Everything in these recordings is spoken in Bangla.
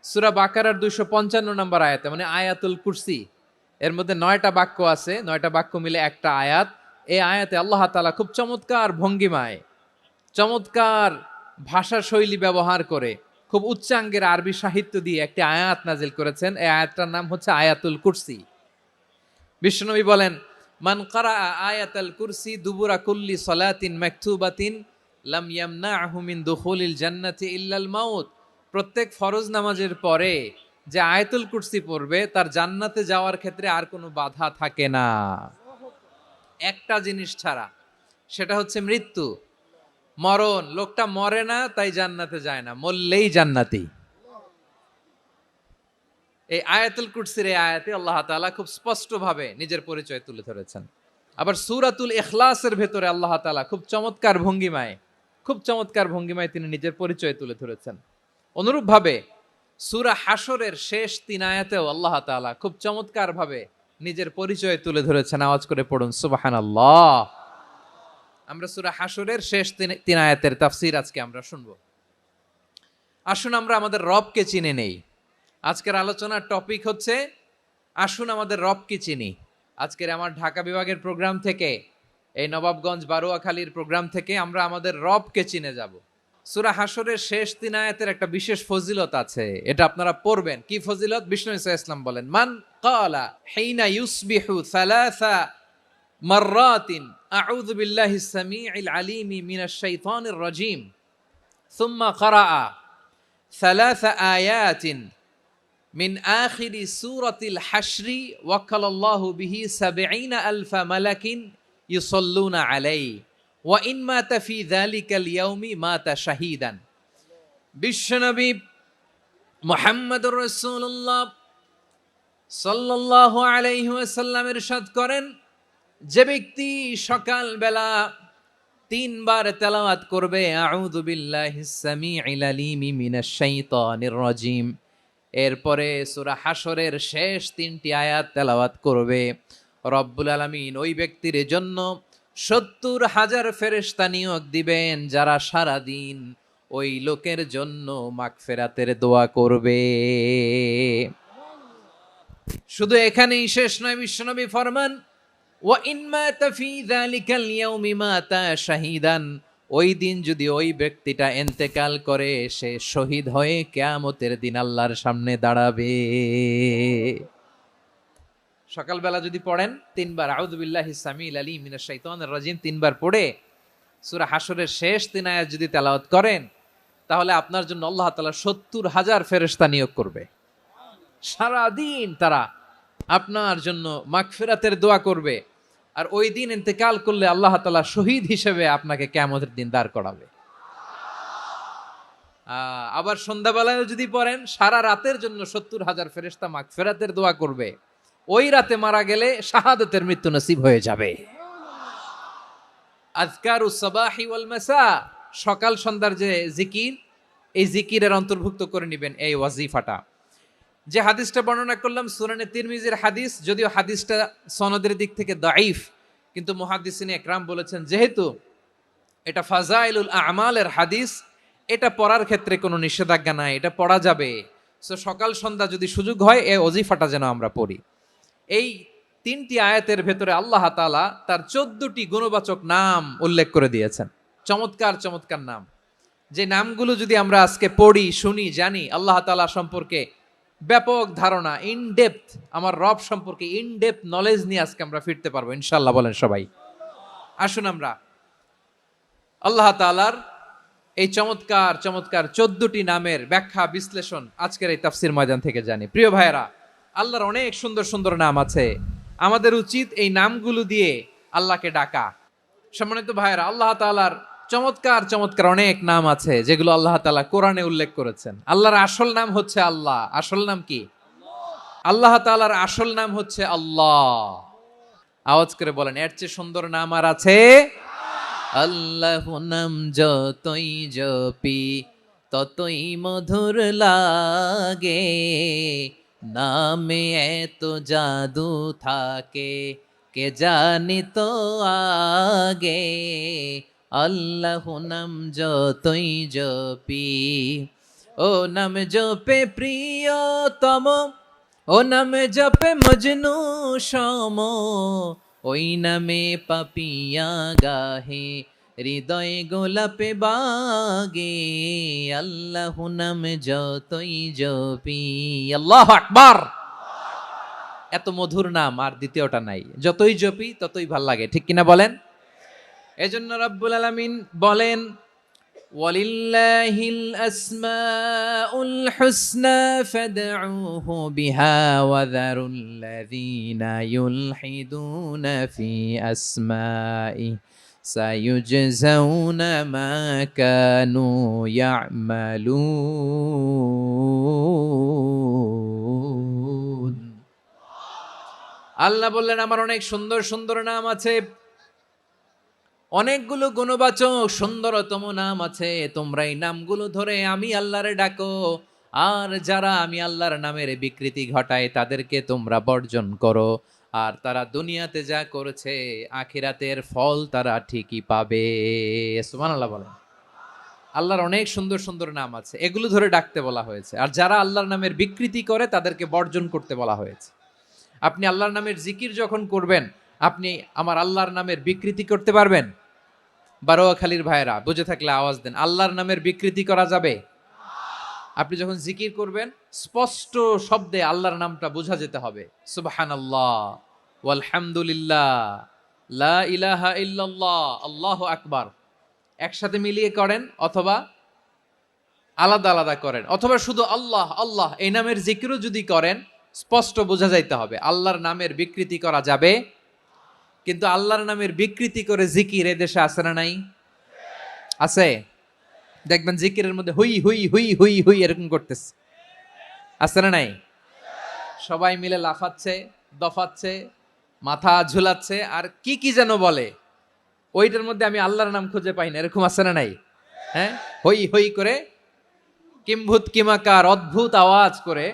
সূরা বাকারার 255 নম্বর আয়াতে, মানে আয়াতুল কুরসি, এর মধ্যে 9টা বাক্য আছে, 9টা বাক্য মিলে একটা আয়াত। এই আয়াতে আল্লাহ তাআলা খুব চমৎকার ভঙ্গিমায়, চমৎকার ভাষা শৈলী ব্যবহার করে, খুব উচ্চাঙ্গের আরবি সাহিত্য দিয়ে একটি আয়াত নাজিল করেছেন। এই আয়াতটার নাম হচ্ছে আয়াতুল কুরসি। বিশ্বনবী বলেন, মান কারাআ আয়াতাল কুরসি দুবুরা কুল্লি সলাতিন মাকতুবাতিন লাম ইয়ামনাহু মিন দুখুলিল জান্নাতি ইল্লাল মাউত। প্রত্যেক ফরজ নামাজের পরে যে আয়াতুল কুরসি পড়বে তার জান্নাতে যাওয়ার ক্ষেত্রে আর কোনো বাধা থাকে না, একটা জিনিস ছাড়া, সেটা হচ্ছে মৃত্যু, মরণ। লোকটা মরে না তাই জান্নাতে যায় না, মরলেই জান্নাতি। এই আয়াতুল কুরসির এই আয়াতে আল্লাহ তাআলা খুব স্পষ্টভাবে নিজের পরিচয় তুলে ধরেছেন। আবার সূরাতুল ইখলাসের ভেতরে আল্লাহ তাআলা খুব চমৎকার ভঙ্গিমায়, খুব চমৎকার ভঙ্গিমায় তিনি নিজের পরিচয় তুলে ধরেছেন। অনুরূপভাবে সূরা হাশরের শেষ 3 আয়াতেও আল্লাহ তাআলা খুব চমৎকার ভাবে নিজের পরিচয় তুলে ধরেছেন। আওয়াজ করে পড়ুন সুবহানাল্লাহ। আমরা সূরা হাশরের শেষ 3 আয়াতের তাফসীর আজকে আমরা শুনবো। আসুন আমরা আমাদের রবকে চিনে নেই। আজকের আলোচনার টপিক হচ্ছে আসুন আমাদের রবকে চিনি। আজকের আমার ঢাকা বিভাগের প্রোগ্রাম থেকে, এই নবাবগঞ্জ বারোয়াখালীর প্রোগ্রাম থেকে আমরা আমাদের রবকে চিনে যাব। সূরা হাশরের শেষ 3 আয়াতের একটা বিশেষ ফজিলত আছে, এটা আপনারা পড়বেন। কি ফজিলত? বিষ্ণু ঈসা ইসলাম বলেন, মান ক্বালা হিনা ইউসবিহু সালাসা মাররাতিন আউযু বিল্লাহিস সামিউল আলিম মিনাশ শাইতানির রাজীম সুম্মা ক্বারাআ সালাসা আয়াতিন মিন আখিরি সূরাতিল হাশরি ওয়াক্কালাল্লাহু বিহি ৭০,০০০ মালাকিন ইউসাল্লুনা আলাইহি ওয়া ইন মাতা ফি যালিকাল ইয়াউমি মাতা শাহীদান। বিশ্বনবী মুহাম্মদুর রাসূলুল্লাহ সাল্লাল্লাহু আলাইহি ওয়াসাল্লাম ইরশাদ করেন, যে ব্যক্তি সকালবেলা 3 বার তেলাওয়াত করবে আউযু বিল্লাহিস সামিউল আলিম মিনাশ শাইতানির রাজীম, এরপরে সূরা হাশরের শেষ 3টি আয়াত তেলাওয়াত করবে, রব্বুল আলামিন ওই ব্যক্তির জন্য ৭০,০০০ ফেরেশতা নিয়োগ দিবেন যারা সারা দিন ওই লোকের জন্য মাগফিরাতের দোয়া করবে। শুধু এখানেই শেষ নয়, বিশ্বনবী ফরমান, ওয়া ইন মাতা ফি যালিকাল ইয়াউমি মাতা শাহীদান, ওই দিন যদি ওই ব্যক্তিটা ইন্তেকাল করে সে শহীদ হয়ে কিয়ামতের দিন আল্লাহর সামনে দাঁড়াবে। সকালবেলা যদি পড়েন 3 বার আউযু বিল্লাহিস সামিউল আলিম মিনাশ শাইতানির রাজীম 3 বার পড়ে সূরা হাশরের শেষ 3 আয়াত যদি তেলাওয়াত করেন, তাহলে আপনার জন্য আল্লাহ তাআলা ৭০,০০০ ফেরেশতা নিয়োগ করবে। সারা দিন তারা আপনার জন্য মাগফিরাতের দোয়া করবে। আর ওই দিন ইন্তেকাল করলে আল্লাহ তাআলা শহীদ হিসেবে আপনাকে কিয়ামতের দিন দাঁড় করাবে। আবার সন্ধ্যাবেলায় যদি পড়েন, সারা রাতের জন্য ৭০,০০০ ফেরেশতা মাগফিরাতের দোয়া করবে। ওই রাতে মারা গেলে শাহাদাতের মৃত্যু নসিব হয়ে যাবে। আযকারুস সাবাহি ওয়াল মাসা, সকাল সন্ধ্যার যে জিকির, এই জিকিরের অন্তর্ভুক্ত করে নেবেন এই ওয়াজিফাটা। যে হাদিসটা বর্ণনা করলাম সুনানে তিরমিজির হাদিস, যদিও হাদিসটা সনদের দিক থেকে দাঈফ, কিন্তু মুহাদ্দিসিনে একরাম বলেছেন যেহেতু এটা ফাজাইলুল আমালের হাদিস, এটা পড়ার ক্ষেত্রে কোনো নিষেধাজ্ঞা নাই, এটা পড়া যাবে। সো সকাল সন্ধ্যা যদি সুযোগ হয় এই ওয়াজিফাটা যেন আমরা পড়ি। এই 3টি আয়াতের ভেতরে আল্লাহ তাআলা তার 14টি গুণবাচক নাম উল্লেখ করে দিয়েছেন। চমৎকার চমৎকার নাম, যে নামগুলো যদি আমরা আজকে পড়ি, শুনি, জানি, আল্লাহ তাআলা সম্পর্কে ব্যাপক ধারণা, ইন ডেপথ, আমার রব সম্পর্কে ইন ডেপথ নলেজ নিয়ে আজকে আমরা ফিরতে পারবো ইনশাআল্লাহ। বলেন সবাই। আসুন আমরা আল্লাহ তাআলার এই চমৎকার চমৎকার 14টি নামের ব্যাখ্যা বিশ্লেষণ আজকের এই তাফসীর ময়দান থেকে জানি। প্রিয় ভাইয়েরা, আল্লাহর অনেক সুন্দর সুন্দর নাম আছে, আমাদের উচিত এই নামগুলো দিয়ে আল্লাহকে ডাকা। সম্মানিত ভাইয়েরা, আল্লাহ তাআলার চমৎকার চমৎকার অনেক নাম আছে যেগুলো আল্লাহ তাআলা কোরআনে উল্লেখ করেছেন। আল্লাহর আসল নাম হচ্ছে আল্লাহ। আসল নাম কি? আল্লাহ তাআলার আসল নাম হচ্ছে আল্লাহ। আওয়াজ করে বলেন, এর চেয়ে সুন্দর নাম আর আছে? আল্লাহ নাম যতই জপি ততই মধুর লাগে, নামে এত জাদু থাকে কে জানি তো আগে। আল্লাহ নাম যতই জপি, ও ও নাম জপে প্রিয়তম, ও নাম জপে মজনু সম, ওই নামে পাপিয়া গাহে, হৃদয়ে গোলাপে বাগে, আল্লাহ নাম যতই জপি। আল্লাহু আকবার। এত মধুর নাম আর দ্বিতীয়টা নাই, যতই জপি ততই ভাল লাগে, ঠিক কিনা বলেন? এজন্য রব্বুল আলামিন বলেন, ওয়ালিল্লাহিল আসমাউল হুসনা ফাদউহু বিহা ওয়া যারুল্লাযীনা ইউলহিদুনা ফি আসমাই সায়ুজজাউনা মা কানু ইয়ামালুন। আল্লাহ বললেন, আমার অনেক সুন্দর সুন্দর নাম আছে, অনেকগুলো গুণবাচক সুন্দরতম নাম আছে, তোমরা এই নামগুলো ধরে আমি আল্লাহরে ডাকো, আর যারা আমি আল্লাহর নামের বিকৃতি ঘটায় তাদেরকে তোমরা বর্জন করো, আর তারা দুনিয়াতে যা করেছে আখিরাতের ফল তারা ঠিকই পাবে। সুবহানাল্লাহ বলেন। আল্লাহর অনেক সুন্দর সুন্দর নাম আছে, এগুলো ধরে ডাকতে বলা হয়েছে, আর যারা আল্লাহর নামের বিকৃতি করে তাদেরকে বর্জন করতে বলা হয়েছে। আপনি আল্লাহর নামের জিকির যখন করবেন, আপনি আমার আল্লাহর নামের বিকৃতি করতে পারবেন? বারোয়াখালীর ভাইরা বুঝে থাকলে আওয়াজ দেন, আল্লাহর নামের বিকৃতি করা যাবে? আপনি যখন জিকির করবেন স্পষ্ট শব্দে আল্লাহর নামটা বোঝা যেতে হবে। সুবহানাল্লাহ, ওয়ালহামদুলিল্লাহ, লা ইলাহা ইল্লাল্লাহ, আল্লাহু আকবার, একসাথে মিলিয়ে করেন অথবা আলাদা আলাদা করেন, অথবা শুধু আল্লাহ আল্লাহ এই নামের জিকিরও যদি করেন স্পষ্ট বোঝা যাইতে হবে। আল্লাহর নামের বিকৃতি করা যাবে, কিন্তু আল্লাহর নামের বিকৃতি করে জিকির এদেশে আছে না নাই? আছে। দেখবেন জিকিরের মধ্যে হুই হুই হুই হুই হুই এরকম করতেছে, আছে না নাই? সবাই মিলে লাফাচ্ছে, দফাচ্ছে, মাথা ঝুলাচ্ছে, আর কি কি যেন বলে, ওইটার মধ্যে আমি আল্লাহর নাম খুঁজে পাই না, এরকম আছে না নাই? হ্যাঁ, হই হই করে কিম্ভূত কিমাকার অদ্ভুত আওয়াজ করে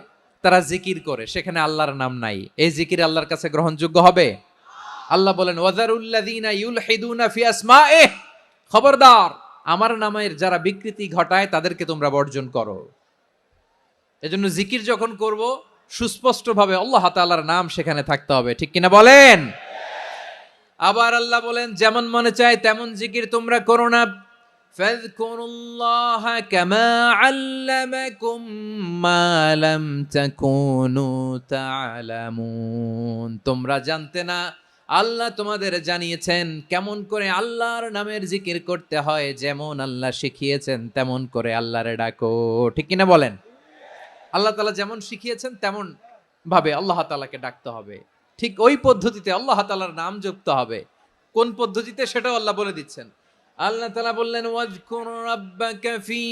তারা জিকির করে, সেখানে আল্লাহর নাম নাই। এই জিকির আল্লাহর কাছে গ্রহণযোগ্য হবে? আল্লাহ বলেন, ওয়াযারুল্লাযীনা ইউলহিদুনা ফি আসমাইহি, খবরদার আমার নামের যারা বিকৃতি ঘটায় তাদেরকে তোমরা বর্জন করো। এজন্য জিকির যখন করব সুস্পষ্টভাবে আল্লাহ তাআলার নাম সেখানে থাকতে হবে, ঠিক কিনা বলেন? আবার আল্লাহ বলেন, যেমন মনে চায় তেমন জিকির তোমরা করো না। ফাযকুরুল্লাহা কামা আল্লামাকুম মা লাম তাকুনু তা'লামুন, তোমরা জানতে না, আল্লাহ তোমাদের জানিয়েছেন কেমন করে আল্লাহর নামের জিকির করতে হয়, যেমন আল্লাহ শিখিয়েছেন তেমন করে আল্লাহরে ডাকো, ঠিক কিনা বলেন? আল্লাহ তাআলা যেমন শিখিয়েছেন তেমন ভাবে আল্লাহ তাআলাকে ডাকতে হবে, ঠিক ওই পদ্ধতিতে আল্লাহ তাআলার নাম জপতে হবে। কোন পদ্ধতিতে সেটাও আল্লাহ বলে দিচ্ছেন। আল্লাহ তাআলা বললেন, ওয়াজকুর রাব্বাকা ফি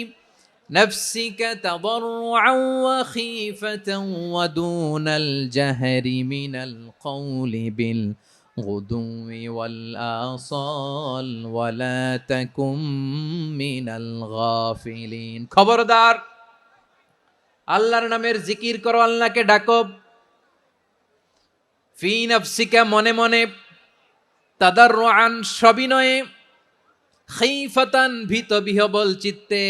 নাফসিকা তাদাররুআন ওয়া খীফাতান ওয়া দুনাল জাহরি মিনাল কওলি বিল গুদুই ওয়াল আসাল ওয়া লা তাকুম মিনাল গাফিলিন। খবরদার আল্লাহর নামের জিকির করো, আল্লাহকে ডাকো। ফি নাফসিকা মনে মনে, তাদাররুআন সবিনয়ে, খাইফাতান ভীত বিহবল চিত্তে,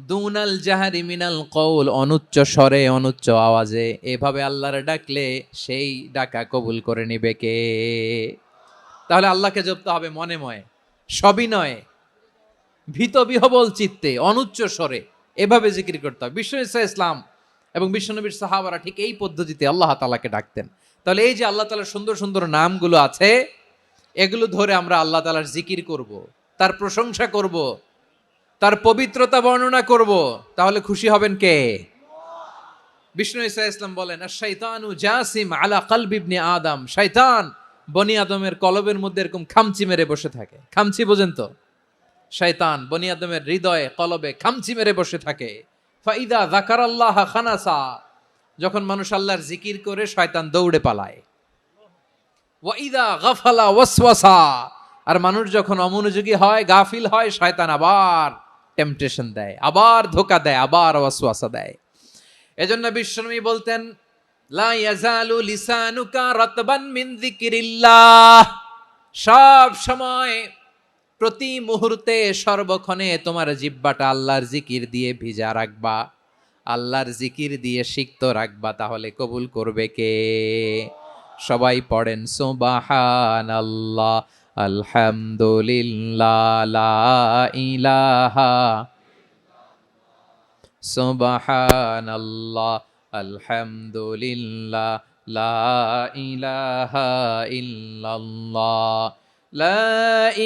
দুনাল জাহারি মিনাল কওল অনুচ্চ স্বরে অনুচ্চ আওয়াজে। এভাবে আল্লাহরে ডাকলে সেই ডাকা কবুল করে নিবে কে? তাহলে আল্লাহকে জপতে হবে মনে মনে, সবিনয়ে, ভীত বিহবল চিত্তে, অনুচ্চ স্বরে, এভাবে জিকির করতে হবে। বিশ্ব ইসলাম এবং বিশ্বনবীর সাহাবারা ঠিক এই পদ্ধতিতে আল্লাহ তাআলাকে ডাকতেন। তাহলে এই যে আল্লাহ তাআলার সুন্দর সুন্দর নামগুলো আছে, এগুলো ধরে আমরা আল্লাহ তাআলার জিকির করব, তার প্রশংসা করব, তার পবিত্রতা বর্ণনা করব, তাহলে খুশি হবেন কে? বিষ্ণু ঈসা ইসলাম বলেন, আশ-শাইতানু জাসিম আলা কলবি ইবনে আদম, শয়তান বনি আদমের কলবের মধ্যে এরকম খামচি মেরে বসে থাকে। খামচি বোঝেন তো? শয়তান বনি আদমের হৃদয়ে কলবে খামচি মেরে বসে থাকে। ফাইদা যাকারাল্লাহ খানাসা, যখন মানুষ আল্লাহর জিকির করে শয়তান দৌড়ে পালায়। ওয়াইদা গাফালা ওয়াসওয়াসা, আর মানুষ যখন অমনোযোগী হয়, গাফিল হয়, শয়তান আবার টেম্পটেশন দেয়, আবার ধোঁকা দেয়, আবার ওয়াসওয়াসা দেয়। এজন্য বিশ্বনবী বলতেন, লা ইয়াজালু লিসানুকা রাতবান মিন যিকরিল্লাহ, সব সময় প্রতি মুহূর্তে সর্বক্ষণে তোমার জিহ্বাটা আল্লাহর জিকির দিয়ে ভিজা রাখবা। আল্লাহর জিকির দিয়ে সিক্ত রাখবা, তাহলে কবুল করবে কে? সবাই পড়েন সুবহানাল্লাহ, আলহামদুলিল্লাহ, লা ইলাহা, সুবহানাল্লাহ, আলহামদুলিল্লাহ, লা ইলাহা ইল্লাল্লাহ, লা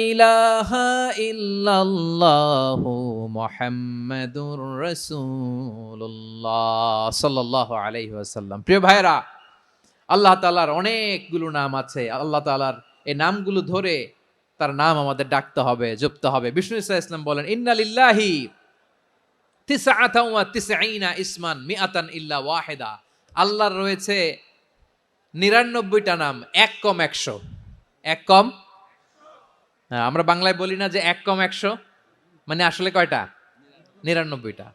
ইলাহা ইল্লাল্লাহু মুহাম্মাদুর রাসূলুল্লাহ সাল্লাল্লাহু আলাইহি ওয়াসাল্লাম। প্রিয় ভাইরা, আল্লাহ তাআলার অনেকগুলো নাম আছে। আল্লাহ তাআলার এই নামগুলো ধরে তার নাম আমাদের ডাকতে হবে, জপতে হবে। বিষ্ণু ইসলাম বলেন, ইন্না লিল্লাহি তিসআতাও ওয়া তিসঈনা ইসমান মিআতান ইল্লা ওয়াহিদা। আল্লাহর রয়েছে 99টা নাম, এক কম 100। এক কম, আমরা বাংলায় বলি না যে এক কম 100, মানে আসলে কয়টা? 99টা।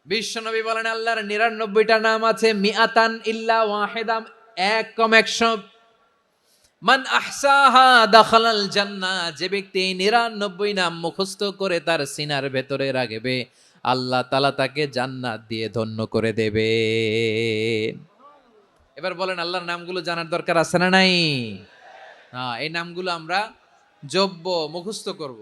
বিশ্বনবী বলেন আল্লাহর 99টা নাম আছে, মিআতান ইল্লা ওয়াহিদা, এক কম 100। মান আহসাহা দাখালাল জান্নাহ, যে ব্যক্তি 99 নাম মুখস্থ করে তার সিনার ভেতরে রাখবে, আল্লাহ তাআলা তাকে জান্নাত দিয়ে ধন্য করে দেবে। এবার বলেন, আল্লাহর নামগুলো জানার দরকার আছে না নাই? এই নামগুলো আমরা জপব, মুখস্থ করব।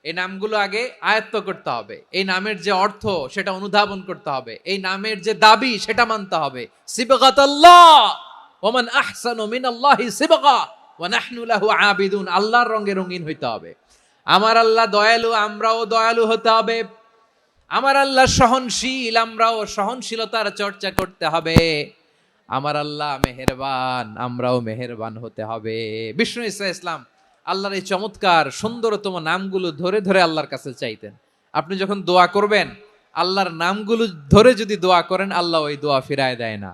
এই নামগুলো আগে আয়ত্ত করতে হবে। এই নামের যে অর্থ সেটা অনুধাবন করতে হবে। এই নামের যে দাবি সেটা মানতে হবে। সিবগাতাল্লাহ ওয়া মান আহসানু মিনাল্লাহি সিবগা ওয়া নাহনু লাহু আবিদুন। আল্লাহর রঙে রঙিন হইতে হবে। আমার আল্লাহ দয়ালু, আমরাও দয়ালু হতে হবে। আমার আল্লাহ সহনশীল, আমরাও সহনশীলতার চর্চা করতে হবে। আমার আল্লাহ মেহেরবান, আমরাও মেহেরবান হতে হবে। বিষ্ণু ইসলাম আল্লাহর এই চমৎকার সুন্দরতম নামগুলো ধরে ধরে আল্লাহর কাছে চাইতেন। আপনি যখন দোয়া করবেন, আল্লাহর নামগুলো ধরে যদি দোয়া করেন, আল্লাহ ওই দোয়া ফিরায় দেয় না।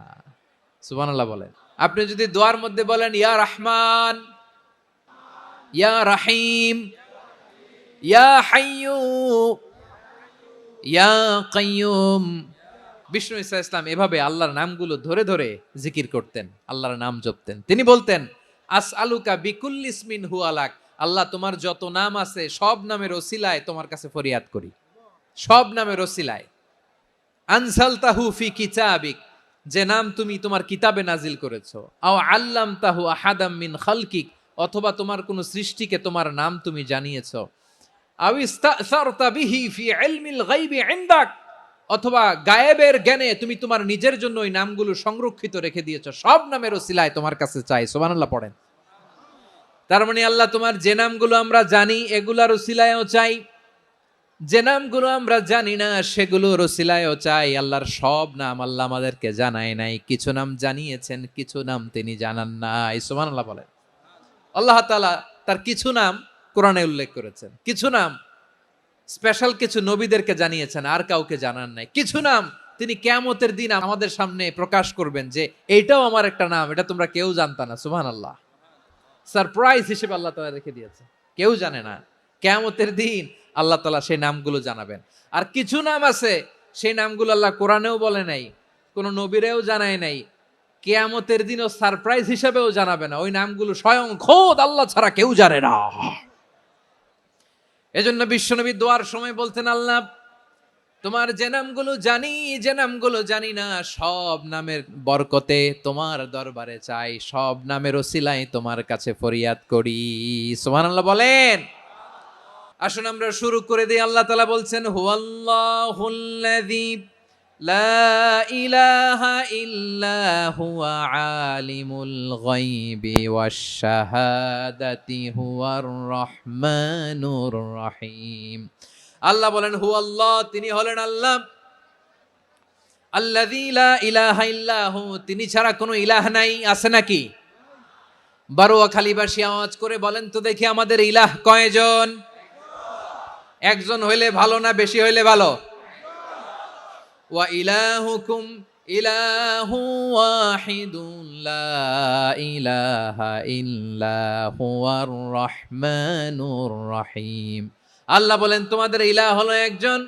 সুবহানাল্লাহ বলেন। আপনি যদি দোয়ার মধ্যে বলেন ইয়া রহমান, ইয়া রাহিম, ইয়া হাইয়্যু, ইয়া কাইয়্যুম। বিষ্ণু ইসলাম এভাবে আল্লাহর নামগুলো ধরে ধরে জিকির করতেন, আল্লাহর নাম জপতেন। তিনি বলতেন, আসআলুকা বিকুল্লি ইসমিন হুয়া লাক, আল্লাহ তোমার যত নাম আছে সব নামের ওসিলায় তোমার কাছে ফরিয়াদ করি, সব নামের ওসিলায়। আনজালতাহু ফি কিতাবিক, যে নাম তুমি তোমার কিতাবে নাজিল করেছো। আও আল্লামতাহু আহাদাম মিন খালকিক, অথবা তোমার কোন সৃষ্টিকে তোমার নাম তুমি জানিয়েছো। আও ইস্তাসারতা বিহি ফি ইলমিল গায়বি ইনদাক, অথবা গায়েবের জ্ঞানে তুমি তোমার নিজের জন্য ওই নামগুলো সংরক্ষিত রেখে দিয়েছো। সব নামের ওসিলায় তোমার কাছে চাই। সুবহানাল্লাহ পড়েন। তার মানে আল্লাহ তোমার যে নামগুলো আমরা জানি এগুলার ওসিলায়ও চাই, যে নামগুলো আমরা জানি না সেগুলোর ওসিলায়ও চাই। আল্লাহর সব নাম আল্লাহ আমাদেরকে জানায় নাই, কিছু নাম জানিয়েছেন, কিছু নাম তিনি জানান নাই। সুবহানাল্লাহ বলেন। আল্লাহ তাআলা তার কিছু নাম কোরআনে উল্লেখ করেছেন, কিছু নাম স্পেশাল কিছু নবীদেরকে জানিয়েছেন, আর কাউকে জানান নাই। কিছু নাম তিনি কিয়ামতের দিন আমাদের সামনে প্রকাশ করবেন যে এইটাও আমার একটা নাম, এটা তোমরা কেউ জানতা না। সুবহানাল্লাহ। সারপ্রাইজ হিসেবে আল্লাহ তাআলা রেখে দিয়েছে, কেউ জানে না। কিয়ামতের দিন আল্লাহ তাআলা সেই নামগুলো জানাবেন। আর কিছু নাম আছে সেই নামগুলো আল্লাহ কোরআনেও বলে নাই, কোনো নবীরেও জানায় নাই, কিয়ামতের দিনও সারপ্রাইজ হিসেবেও জানাবে না। ওই নামগুলো স্বয়ং খোদ আল্লাহ ছাড়া কেউ জানে না। এজন্য বিশ্বনবী দোয়ার সময় বলতেন, আল্লাহ তোমার যে নামগুলো জানি, যে নামগুলো জানি না, সব নামের বরকতে তোমার দরবারে চাই, সব নামের ওসিলায় তোমার কাছে ফরিয়াদ করি। সুবহানাল্লাহ বলেন। আসুন আমরা শুরু করে দিই। আল্লাহ তাআলা বলছেন, হুয়াল্লাহুল্লাযী লা ইলাহা ইল্লা হুয়া আলিমুল গায়বি ওয়াশ শাহাদাতি হুয়ার রহমানুর রহিম। আল্লাহ বলেন, হুয়াল্লাহ, তিনি হলেন আল্লাহ, আল্লাযী লা ইলাহা ইল্লাহু, তিনি ছাড়া কোনো ইলাহ নাই। আছে নাকি? বারোয়াখালীবাসী আওয়াজ করে বলেন তো দেখি, আমাদের ইলাহ কয়জন? একজন হইলে ভালো না বেশি হইলে ভালো? ওয়া ইলাহুকুম ইলাহু ওয়াহিদুন লা ইলাহা ইল্লা হুয়ার রহমানুর রহিম। আল্লাহ বলেন, তোমাদের ইলাহ হলো একজন,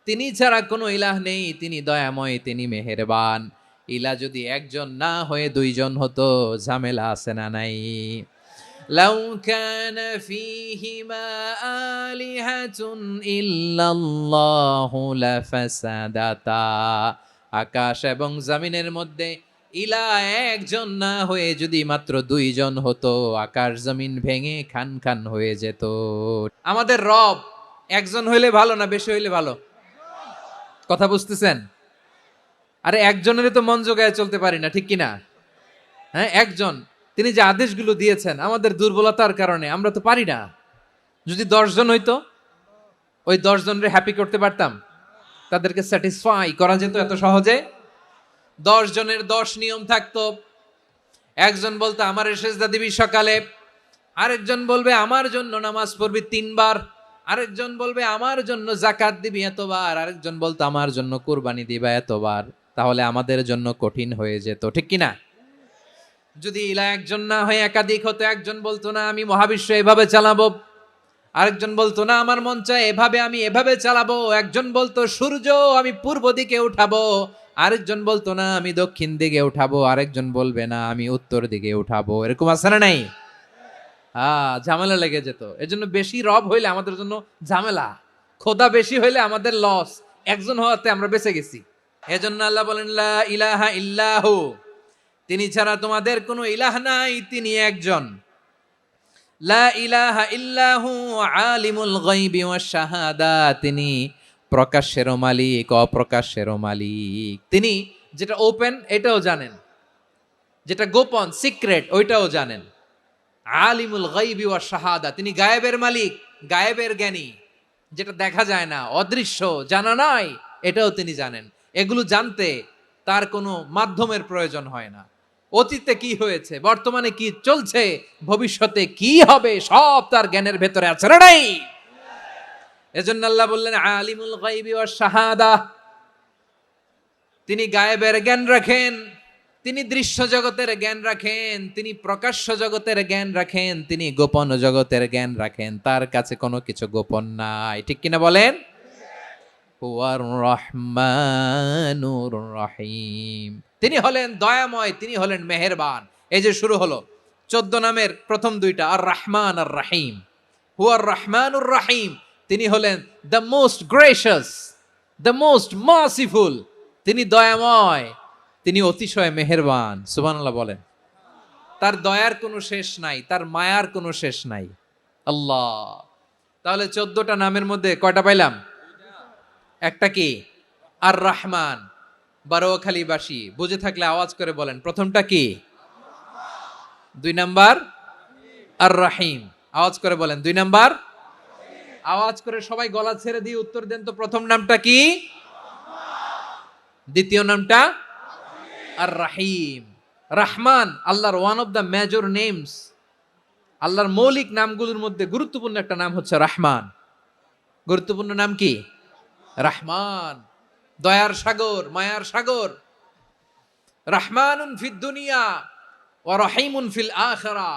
তিনি ছাড়া কোনো ইলাহ নেই, তিনি দয়াময়, তিনি মেহেরবান। ইলাহ যদি একজন না হয়ে দুইজন হতো, ঝামেলা আছে না নাই? লাউ কানা ফীহিমা আলিহাতুন ইল্লাল্লাহু লাফাসাদাতা। আকাশ এবং জমিনের মধ্যে ইলা একজন না হয়ে যদি মাত্র দুইজন হতো, আকাশ জমিন ভেঙে খান খান হয়ে যেত। আমাদের রব একজন হইলে ভালো না বেশি হইলে ভালো? কথা বুঝতেছেন? আরে একজনের তো মন জোগায় চলতে পারি না, ঠিক কিনা? হ্যাঁ, একজন, তিনি যে আদেশগুলো দিয়েছেন আমাদের দুর্বলতার কারণে আমরা তো পারি না। যদি 10 জন হইতো, ওই 10 জনের হ্যাপি করতে পারতাম, তাদেরকে স্যাটিসফাই করা যেত এত সহজে? 10 জনের 10 নিয়ম থাকতো। একজন বলতো আমার সেজদা দিবি সকালে, আরেকজন বলবে আমার জন্য নামাজ পড়বি 3 বার, আরেকজন বলবে আমার জন্য যাকাত দিবি এতবার, আরেকজন বলতো আমার জন্য কুরবানি দিবা এতবার। তাহলে আমাদের জন্য কঠিন হয়ে যেত, ঠিক কিনা? যদি ইলা একজন না হয়ে একাধিক হতো, একজন বলতো না আমি মহাবিশ্ব এভাবে চালাবো, আরেকজন বলতো না আমার মন চায় এভাবে, আমি এভাবে চালাবো, একজন বলতো সূর্য আমি পূর্ব দিকে উঠাবো, আরেকজন বলতো না আমি দক্ষিণ দিকে উঠাবো, আরেকজন বলবে না আমি উত্তর দিকে উঠাবো। এরকম আছে না নাই? ঝামেলা লেগে যেত। এজন্য বেশি রব হইলে আমাদের জন্য ঝামেলা, খোদা বেশি হইলে আমাদের লস। একজন হওয়াতে আমরা বেঁচে গেছি। এজন্য আল্লাহ বলেন লা ইলাহা ইল্লাহু, তিনি ছাড়া তোমাদের কোনো ইলাহ নাই, তিনি একজন। লা ইলাহা ইল্লাহু আলিমুল গায়বি ওয়াশ শাহাদা, তিনি প্রকাশ্যেরও মালিক অপ্রকাশ্যেরও মালিক। তিনি যেটা ওপেন এটাও জানেন, যেটা গোপন সিক্রেট ওইটাও জানেন। আলিমুল গায়বি ওয়াশ শাহাদা, তিনি গায়েবের মালিক, গায়েবের জ্ঞানী, যেটা দেখা যায় না, অদৃশ্য, জানা নাই, এটাও তিনি জানেন। এগুলো জানতে তার কোনো মাধ্যমের প্রয়োজন হয় না। অতীতে কি হয়েছে, বর্তমানে কি চলছে, ভবিষ্যতে কি হবে, সব তার জ্ঞানের ভেতরে আছে না নাই? এজন্য আল্লাহ বললেন আলিমুল গায়বি ওয়াশ শাহাদা, তিনি গায়েবের জ্ঞান রাখেন, তিনি দৃশ্য জগতের জ্ঞান রাখেন, তিনি প্রকাশ্য জগতের জ্ঞান রাখেন, তিনি গোপন জগতের জ্ঞান রাখেন। তার কাছে কোনো কিছু গোপন নাই, ঠিক কিনা বলেন? হুয়ার রহমানুর রহিম, তিনি হলেন দয়াময়, তিনি হলেন মেহেরবান। এই যে শুরু হলো 14 নামের প্রথম দুইটা, আর রহমান আর রাহিম। হুয়ার রহমানুর রাহিম, তিনি হলেন the most gracious, the most merciful, তিনি দয়াময়, তিনি অতিশয় মেহেরবান। সুবহানাল্লাহ বলেন। তার দয়ার কোনো শেষ নাই, তার মায়ার কোনো শেষ নাই। আল্লাহ, তাহলে 14টা নামের মধ্যে কয়টা পাইলাম? একটা কি? আর রহমান। বারোয়াখালীবাসী বুঝে থাকলে আওয়াজ করে বলেন, প্রথমটা কি? 2 নাম্বার আর রাহিম। আওয়াজ করে বলেন 2 নাম্বার। আওয়াজ করে সবাই গলা ছেড়ে দিয়ে উত্তর দেন তো, প্রথম নামটা কি? দ্বিতীয় নামটা? আর রাহিম। রহমান আল্লাহর one of the major names, আল্লাহর মৌলিক নামগুলোর মধ্যে গুরুত্বপূর্ণ একটা নাম হচ্ছে রহমান। গুরুত্বপূর্ণ নাম কি? রহমান, দয়ার সাগর, মায়ার সাগর। রহমানুন ফিদ দুনিয়া ওয়া রহিমুন ফিল আখিরা,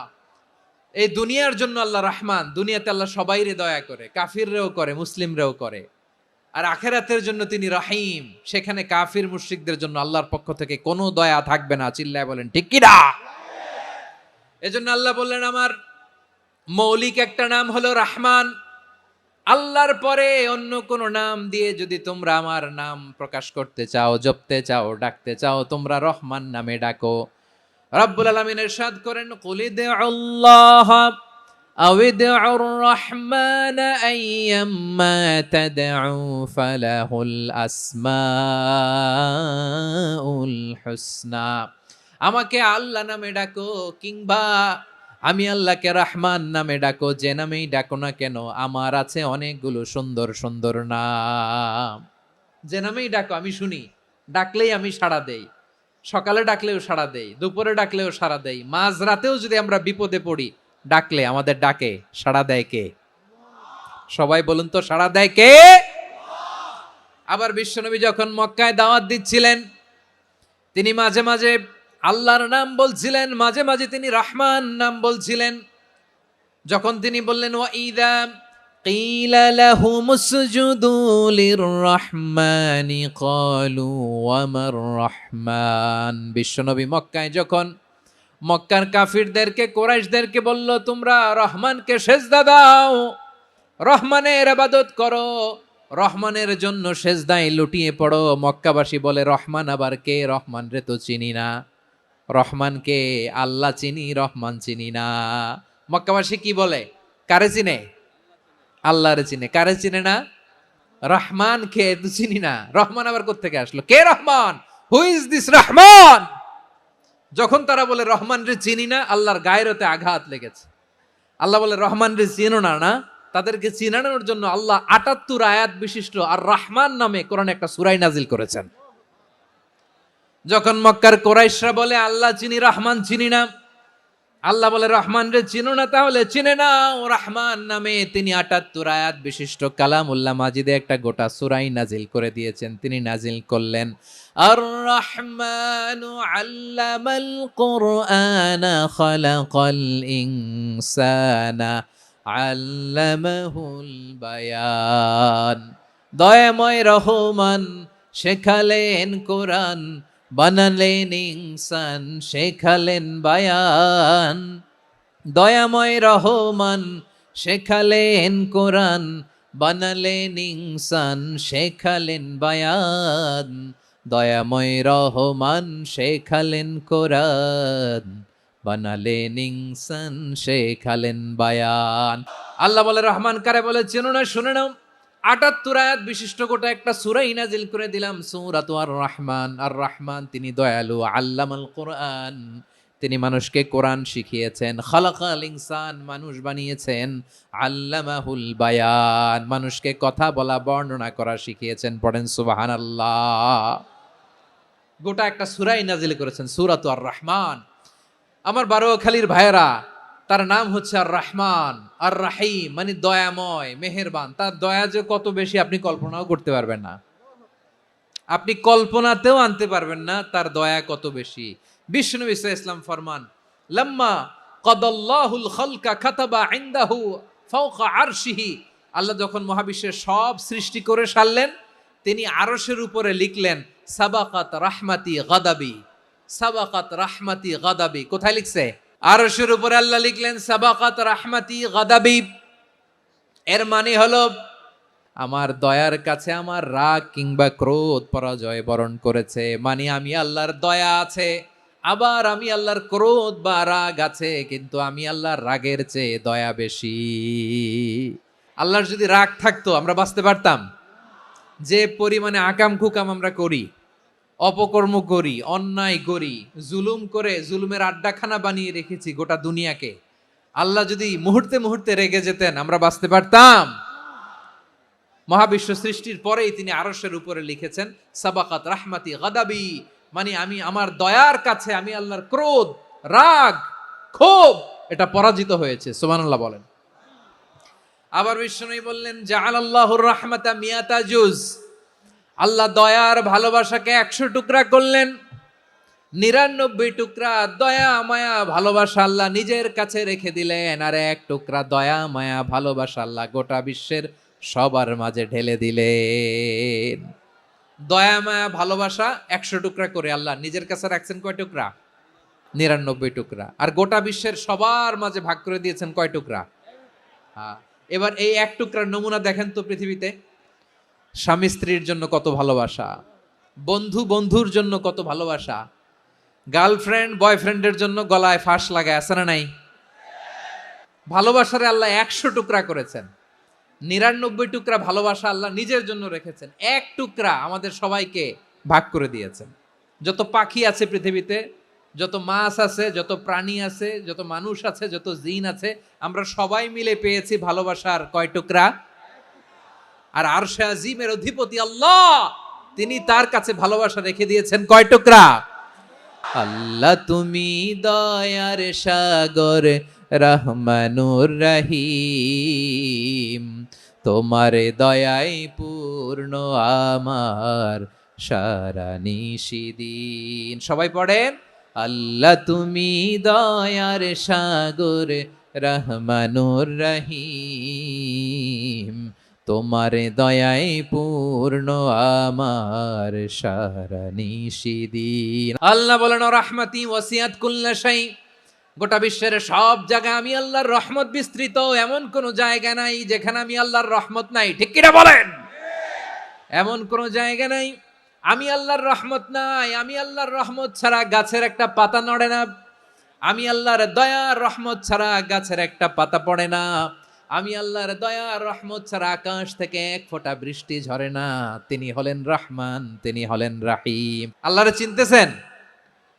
এই দুনিয়ার জন্য আল্লাহ রহমান, দুনিয়াতে আল্লাহ সবাইরে দয়া করে, কাফিররেও করে, মুসলিমরেও করে। আর আখিরাতের জন্য তিনি রহিম, সেখানে কাফির মুশরিকদের জন্য আল্লাহর পক্ষ থেকে কোনো দয়া থাকবে না। চিল্লায় বলেন ঠিক কি না? এজন্য আল্লাহ বললেন আমার মৌলিক একটা নাম হলো রহমান। আল্লাহর পরে অন্য কোন নাম দিয়ে যদি তোমরা আমার নাম প্রকাশ করতে চাও, জপতে চাও, ডাকতে চাও, তোমরা রহমান নামে ডাকো। রব্বুল আলামিন ইরশাদ করেন কুলিদুল্লাহ আউদিউর রহমান আইয়াম্মা তাদউ ফালাহুল আসমাউল হুসনা, আমাকে আল্লাহ নামে ডাকো কিংবা আমি আল্লাহকে রহমান নামে ডাকো, যে নামেই ডাকো না কেন আমার আছে অনেকগুলো সুন্দর সুন্দর নাম। যে নামেই ডাকো আমি শুনি, ডাকলেই আমি সাড়া দেই। সকালে ডাকলেও সাড়া দেই, দুপুরে ডাকলেও সাড়া দেই, মাঝরাতেও যদি আমরা বিপদে পড়ি ডাকলে আমাদের ডাকে সাড়া দেয় কে? সবাই বলুন তো, সাড়া দেয় কে? আবার বিশ্বনবী যখন মক্কায় দাওয়াত দিচ্ছিলেন, তিনি মাঝে মাঝে আল্লাহর নাম বলছিলেন, মাঝে মাঝে তিনি রহমান নাম বলছিলেন। যখন তিনি বললেন ওয়াইদা কিলা লাহুমুসজুদু লিররহমানি ক্বালু ওয়ামার রহমান, বিশ্বনবী মক্কায় যখন মক্কার কাফিরদেরকে, কুরাইশদেরকে বলল তোমরা রহমানকে সেজদা দাও, রহমানের ইবাদত করো, রহমানের জন্য সেজদায় লুটিয়ে পড়ো। মক্কাবাসী বলে রহমান আবার কে? রহমান রে তো চিনি না। রহমান কে? আল্লাহ চিনি, রহমান চিনি না। মক্কাবাসী কি বলে? কারে চিনে? আল্লাহরে চিনে। কারে চিনে না? রহমান কে তো চিনি না। রহমান আবার কোত্থেকে আসলো? কে Rahman? Who is this Rahman? যখন তারা বলে রহমান রে চিনি না, আল্লাহর গায়রতে আঘাত লেগেছে। আল্লাহ বলে রহমান রে চিনো না, না? তাদেরকে চিনানোর জন্য আল্লাহ ৭৮ আয়াত বিশিষ্ট আর রহমান নামে কোরআনে একটা সূরা নাজিল করেছেন। যখন মক্কার কুরাইশরা বলে আল্লাহ চিনি, রহমান চিনি না, আল্লাহ বলে রহমান রে চিনো না, তাহলে চিনে নাও রহমান নামে তিনি ৭৮ আয়াত বিশিষ্ট কালামুল্লাহ মাজিদে একটা গোটা সূরা নাজিল করে দিয়েছেন। তিনি নাজিল করলেন আর রহমানু আল্লামাল কুরআনা খালাকাল ইনসানা আল্লামাহুল বায়ান। দয়াময় রহমান শেখালেন কোরআন, বানালেন ইনসান শেখালেন বায়ান। দয়াময় রহমান শেখালেন কোরআন, বানালেন ইনসান শেখালেন বায়ান। দয়াময় রহমান শেখালেন কোরআন, বানালেন ইনসান শেখালেন বায়ান। আল্লাহ বলে রহমান কারে বলে চেনো না? শুনে নাও, ৭৮ আয়াত বিশিষ্ট গোটা একটা সূরা নাজিল করে দিলাম, সূরাতু আর রহমান। আর রহমান তিনি দয়ালু, আল্লামাল কোরআন তিনি মানুষকে কোরআন শিখিয়েছেন, খালাকাল ইনসান মানুষ বানিয়েছেন, আল্লামাহুল বায়ান মানুষকে কথা বলা বর্ণনা করা শিখিয়েছেন। পড়েন সুবহানাল্লাহ। গোটা একটা সূরা নাজিল করেছেন, সূরাতু আর রহমান। আমার বারোয়াখালীর ভাইয়েরা, তার নাম হচ্ছে আর রহমান আর রাহিম, মানে দয়াময় মেহেরবান। তার দয়া যে কত বেশি আপনি কল্পনাও করতে পারবেন না, আপনি কল্পনাতেও আনতে পারবেন না তার দয়া কত বেশি। বিষ্ণু ইসলাম ফরমান লাম্মা কদাল্লাহুল খালকা কাতাবা ইনদাহু ফাওকা আরশিহি। আল্লাহ যখন মহাবিশ্বের সব সৃষ্টি করে সারলেন, তিনি আরশের উপরে লিখলেন সাবাকাত রাহমাতি গাদাবি। সাবাকাত রাহমাতি গাদাবি কোথায় লিখছে? আরশের উপরে আল্লাহ লিখলেন সাবাকাত রাহমাতি গাদাবি। এর মানে হলো আমার দয়ার কাছে আমার রাগ কিংবা ক্রোধ পরাজয় বরণ করেছে। মানে আমি আল্লাহর দয়া আছে, আবার আমি আল্লাহর ক্রোধ বা রাগ আছে, কিন্তু আমি আল্লাহর রাগের চেয়ে দয়া বেশি। আল্লাহর যদি রাগ থাকতো আমরা বাঁচতে পারতাম? যে পরিমাণে আকাম কুকাম আমরা করি, অপকর্ম করি, অন্যায় করি, জুলুম করে জুলুমের আড্ডাখানা বানিয়ে রেখেছি গোটা দুনিয়াকে, আল্লাহ যদি মুহূর্তে মুহূর্তে রেগে যেতেন আমরা বাঁচতে পারতাম? মহাবিশ্ব সৃষ্টির পরেই তিনি আরশের উপরে লিখেছেন সাবাকাত রাহমাতি গাদাবি, মানে আমি আমার দয়ার কাছে আমি আল্লাহর ক্রোধ, রাগ, ক্ষোভ এটা পরাজিত হয়েছে। সুবহানাল্লাহ বলেন। আবার বিষ্ণু বললেন জাআলাল্লাহুর রাহমাতা মিয়াতা জুজ। আল্লাহ দয়ার ভালোবাসাকে ১০০ টুকরা করলেন, ৯৯ টুকরা দয়া মায়া ভালোবাসা আল্লাহ নিজের কাছে রেখে দিলেন, আর ১ টুকরা দয়া মায়া ভালোবাসা আল্লাহ গোটা বিশ্বের সবার মাঝে ঢেলে দিলেন। দয়া মায়া ভালোবাসা ১০০ টুকরা করে আল্লাহ নিজের কাছে রাখছেন কয় টুকরা? ৯৯ টুকরা। আর গোটা বিশ্বের সবার মাঝে ভাগ করে দিয়েছেন কয় টুকরা? এবার এই ১ টুকরার নমুনা দেখেন তো পৃথিবীতে। স্বামী স্ত্রীর জন্য কত ভালোবাসা, বন্ধু বন্ধুর জন্য কত ভালোবাসা, গার্লফ্রেন্ড বয়ফ্রেন্ডের জন্য গলায় ফাঁস লাগায়, আছে না নাই? ভালোবাসারে আল্লাহ ১০০ টুকরা করেছেন, ৯৯ টুকরা ভালোবাসা আল্লাহ নিজের জন্য রেখেছেন, ১ টুকরা আমাদের সবাইকে ভাগ করে দিয়েছেন। যত পাখি আছে পৃথিবীতে, যত মাছ আছে, যত প্রাণী আছে, যত মানুষ আছে, যত জিন আছে, আমরা সবাই মিলে পেয়েছি ভালোবাসার কয় টুকরা? আর আরশে আজিমের অধিপতি আল্লাহ, তিনি তার কাছে ভালোবাসা রেখে দিয়েছেন কয় টুকরা? আল্লাহ তুমি দয়ার সাগর রহমানুর রহিম, তোমার দয়াই পূর্ণ আমার সারা নিশিদিন। সবাই পড়েন আল্লাহ তুমি দয়ার সাগর রহমানুর রহিম, তোমার দয়াই পূর্ণ আমার সারা নিশিদিন। আল্লাহ বলেন রাহমাতি ওয়াসিআত কুল্লা শাই। গোটা বিশ্বের সব জায়গায় আমি আল্লাহর রহমত বিস্তৃত, এমন কোন জায়গা নাই যেখানে আমি আল্লাহর রহমত নাই। ঠিক কিনা বলেন? এমন কোন জায়গা নাই আমি আল্লাহর রহমত নাই, আমি আল্লাহর রহমত ছাড়া গাছের একটা পাতা নড়ে না, আমি আল্লাহর দয়ার রহমত ছাড়া গাছের একটা পাতা পড়ে না, আমি আল্লাহর দয়ার রহমত ছাড়া আকাশ থেকে এক ফোঁটা বৃষ্টি ঝরে না। তিনি হলেন রহমান, তিনি হলেন রাহিম। আল্লাহরে চিনতেছেন?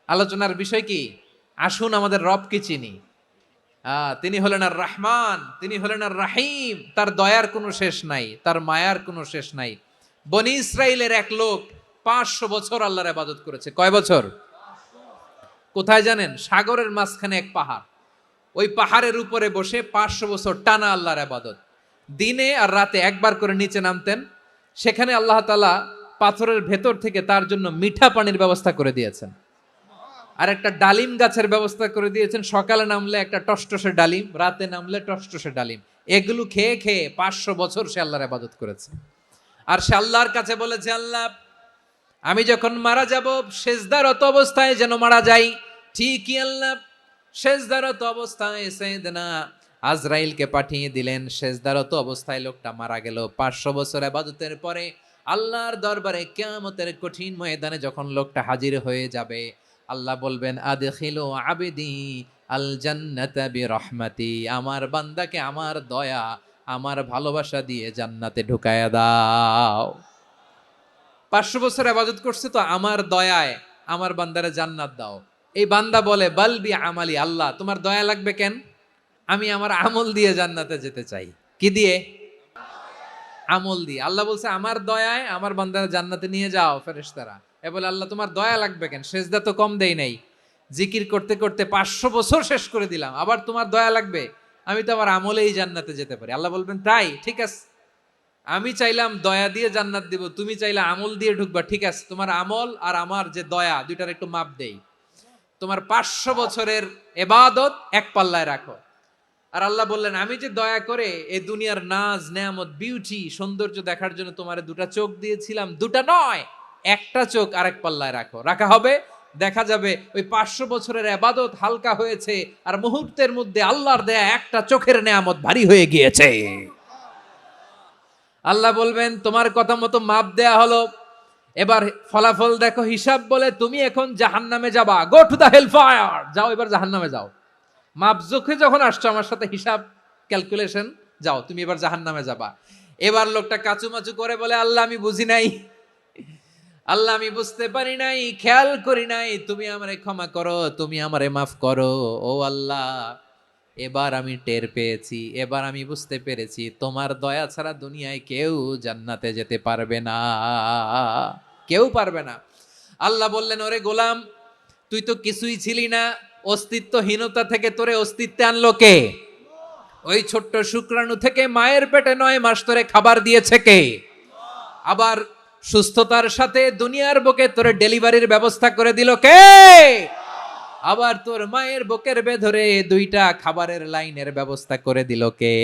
আলোচনার বিষয় কি? আসুন আমাদের রবকে চিনি। তিনি হলেন আর রহমান, তিনি হলেন আর রাহিম। তার দয়ার কোনো শেষ নাই, তার মায়ার কোনো শেষ নাই। বনি ইসরাইলের এক লোক 500 বছর আল্লাহর ইবাদত করেছে। কয় বছর? কোথায় জানেন? সাগরের মাঝখানে এক পাহাড়, ওই পাহাড়ের উপরে বসে 500 বছর টানা আল্লাহর ইবাদত। দিনে আর রাতে একবার করে নিচে নামতেন। সেখানে আল্লাহ তাআলা পাথরের ভেতর থেকে তার জন্য মিঠা পানির ব্যবস্থা করে দিয়েছেন, আর একটা ডালিম গাছের ব্যবস্থা করে দিয়েছেন। সকালে নামলে একটা টসটসে ডালিম, রাতে নামলে টসটসে ডালিম। এগুলো খেয়ে খেয়ে 500 বছর সে আল্লাহর ইবাদত করেছে। আর সে আল্লাহর কাছে বলেছে, আল্লাহ আমি যখন মারা যাব সেজদারত অবস্থায় যেন মারা যাই। ঠিকই আল্লাহ সেজদারত অবস্থায় সাইয়েদনা আজরাইলকে পাঠিয়ে দিলেন। সেজদারত অবস্থায় লোকটা মারা গেল। 500 বছর ইবাদতের পরে আল্লাহর দরবারে কিয়ামতের কঠিন ময়দানে যখন লোকটা হাজির হয়ে যাবে, আল্লাহ বলবেন আদখিলু আবদি আল জান্নাতা বিরহমাতি, আমার বান্দাকে আমার দয়া, আমার ভালোবাসা দিয়ে জান্নাতে ঢুকায়া দাও। 500 বছর ইবাদত করছে তো আমার দয়ায় আমার বান্দারে জান্নাত দাও। এই বান্দা বলে বালবি আমালি, আল্লাহ তোমার দয়া লাগবে কেন? আমি আমার আমল দিয়ে জান্নাতে যেতে চাই। কি দিয়ে? আমল দিয়ে। আল্লাহ বলছে আমার দয়ায় আমার বান্দারে জান্নাতে নিয়ে যাও। ফেরেশতারা এ বলে আল্লাহ তোমার দয়া লাগবে কেন? সেজদা তো কম দেই নাই, জিকির করতে করতে 500 বছর শেষ করে দিলাম, আবার তোমার দয়া লাগবে? আমি তো আমার আমলেই জান্নাতে যেতে পারি। আল্লাহ বলবেন তাই, ঠিক আছে, আমি চাইলাম দয়া দিয়ে জান্নাত দিব, তুমি চাইলে আমল দিয়ে ঢুকবা, ঠিক আছে, তোমার আমল আর আমার যে দয়া দুইটার একটু মাপ দেই। তোমার 500 বছরের ইবাদত এক পাল্লায় রাখো। আর আল্লাহ বললেন আমি যে দয়া করে এই দুনিয়ার নাজ নেয়ামত বিউটি সৌন্দর্য দেখার জন্য তোমার দুটা চোখ দিয়েছিলাম, দুটা নয় একটা চোখ আরেক পাল্লায় রাখো। রাখা হবে, দেখা যাবে ওই 500 বছরের ইবাদত হালকা হয়েছে, আর মুহূর্তের মধ্যে আল্লাহর দেয়া একটা চোখের নেয়ামত ভারী হয়ে গিয়েছে। আল্লাহ বলবেন তোমার কথা মতো মাপ দেয়া হলো, এবার ফলাফল দেখো। হিসাব বলে তুমি এখন জাহান্নামে যাবা, go to the hell fire, যাও এবার জাহান্নামে যাও। মাপ জোখে যখন আসছো আমার সাথে হিসাব ক্যালকুলেশন, যাও তুমি এবার জাহান্নামে যাবা। এবার লোকটা কাচুমাচু করে বলে আল্লাহ আমি বুঝি নাই, আল্লাহ আমি বুঝতে পারি নাই, খেয়াল করি নাই, তুমি আমারে ক্ষমা করো, তুমি আমারে মাফ করো। ও আল্লাহ এবার আমি টের পেয়েছি, এবার আমি বুঝতে পেরেছি তোমার দয়া ছাড়া দুনিয়ায় কেউ জান্নাতে যেতে পারবে না, কেউ পারবে না। আল্লাহ বললেন ওরে গোলাম তুই তো কিছুই ছিলি না, অস্তিত্বহীনতা থেকে তোরে অস্তিত্বে আনলো কে? ওই ছোট্ট শুক্রাণু থেকে মায়ের পেটে 9 মাস ধরে খাবার দিয়েছে কে? আবার সুস্থতার সাথে দুনিয়ার বুকে তোরে ডেলিভারির ব্যবস্থা করে দিল কে? আবার তোর মায়ের বুকের ভেতরে 2টা খাবারের লাইনের ব্যবস্থা করে দিল কে?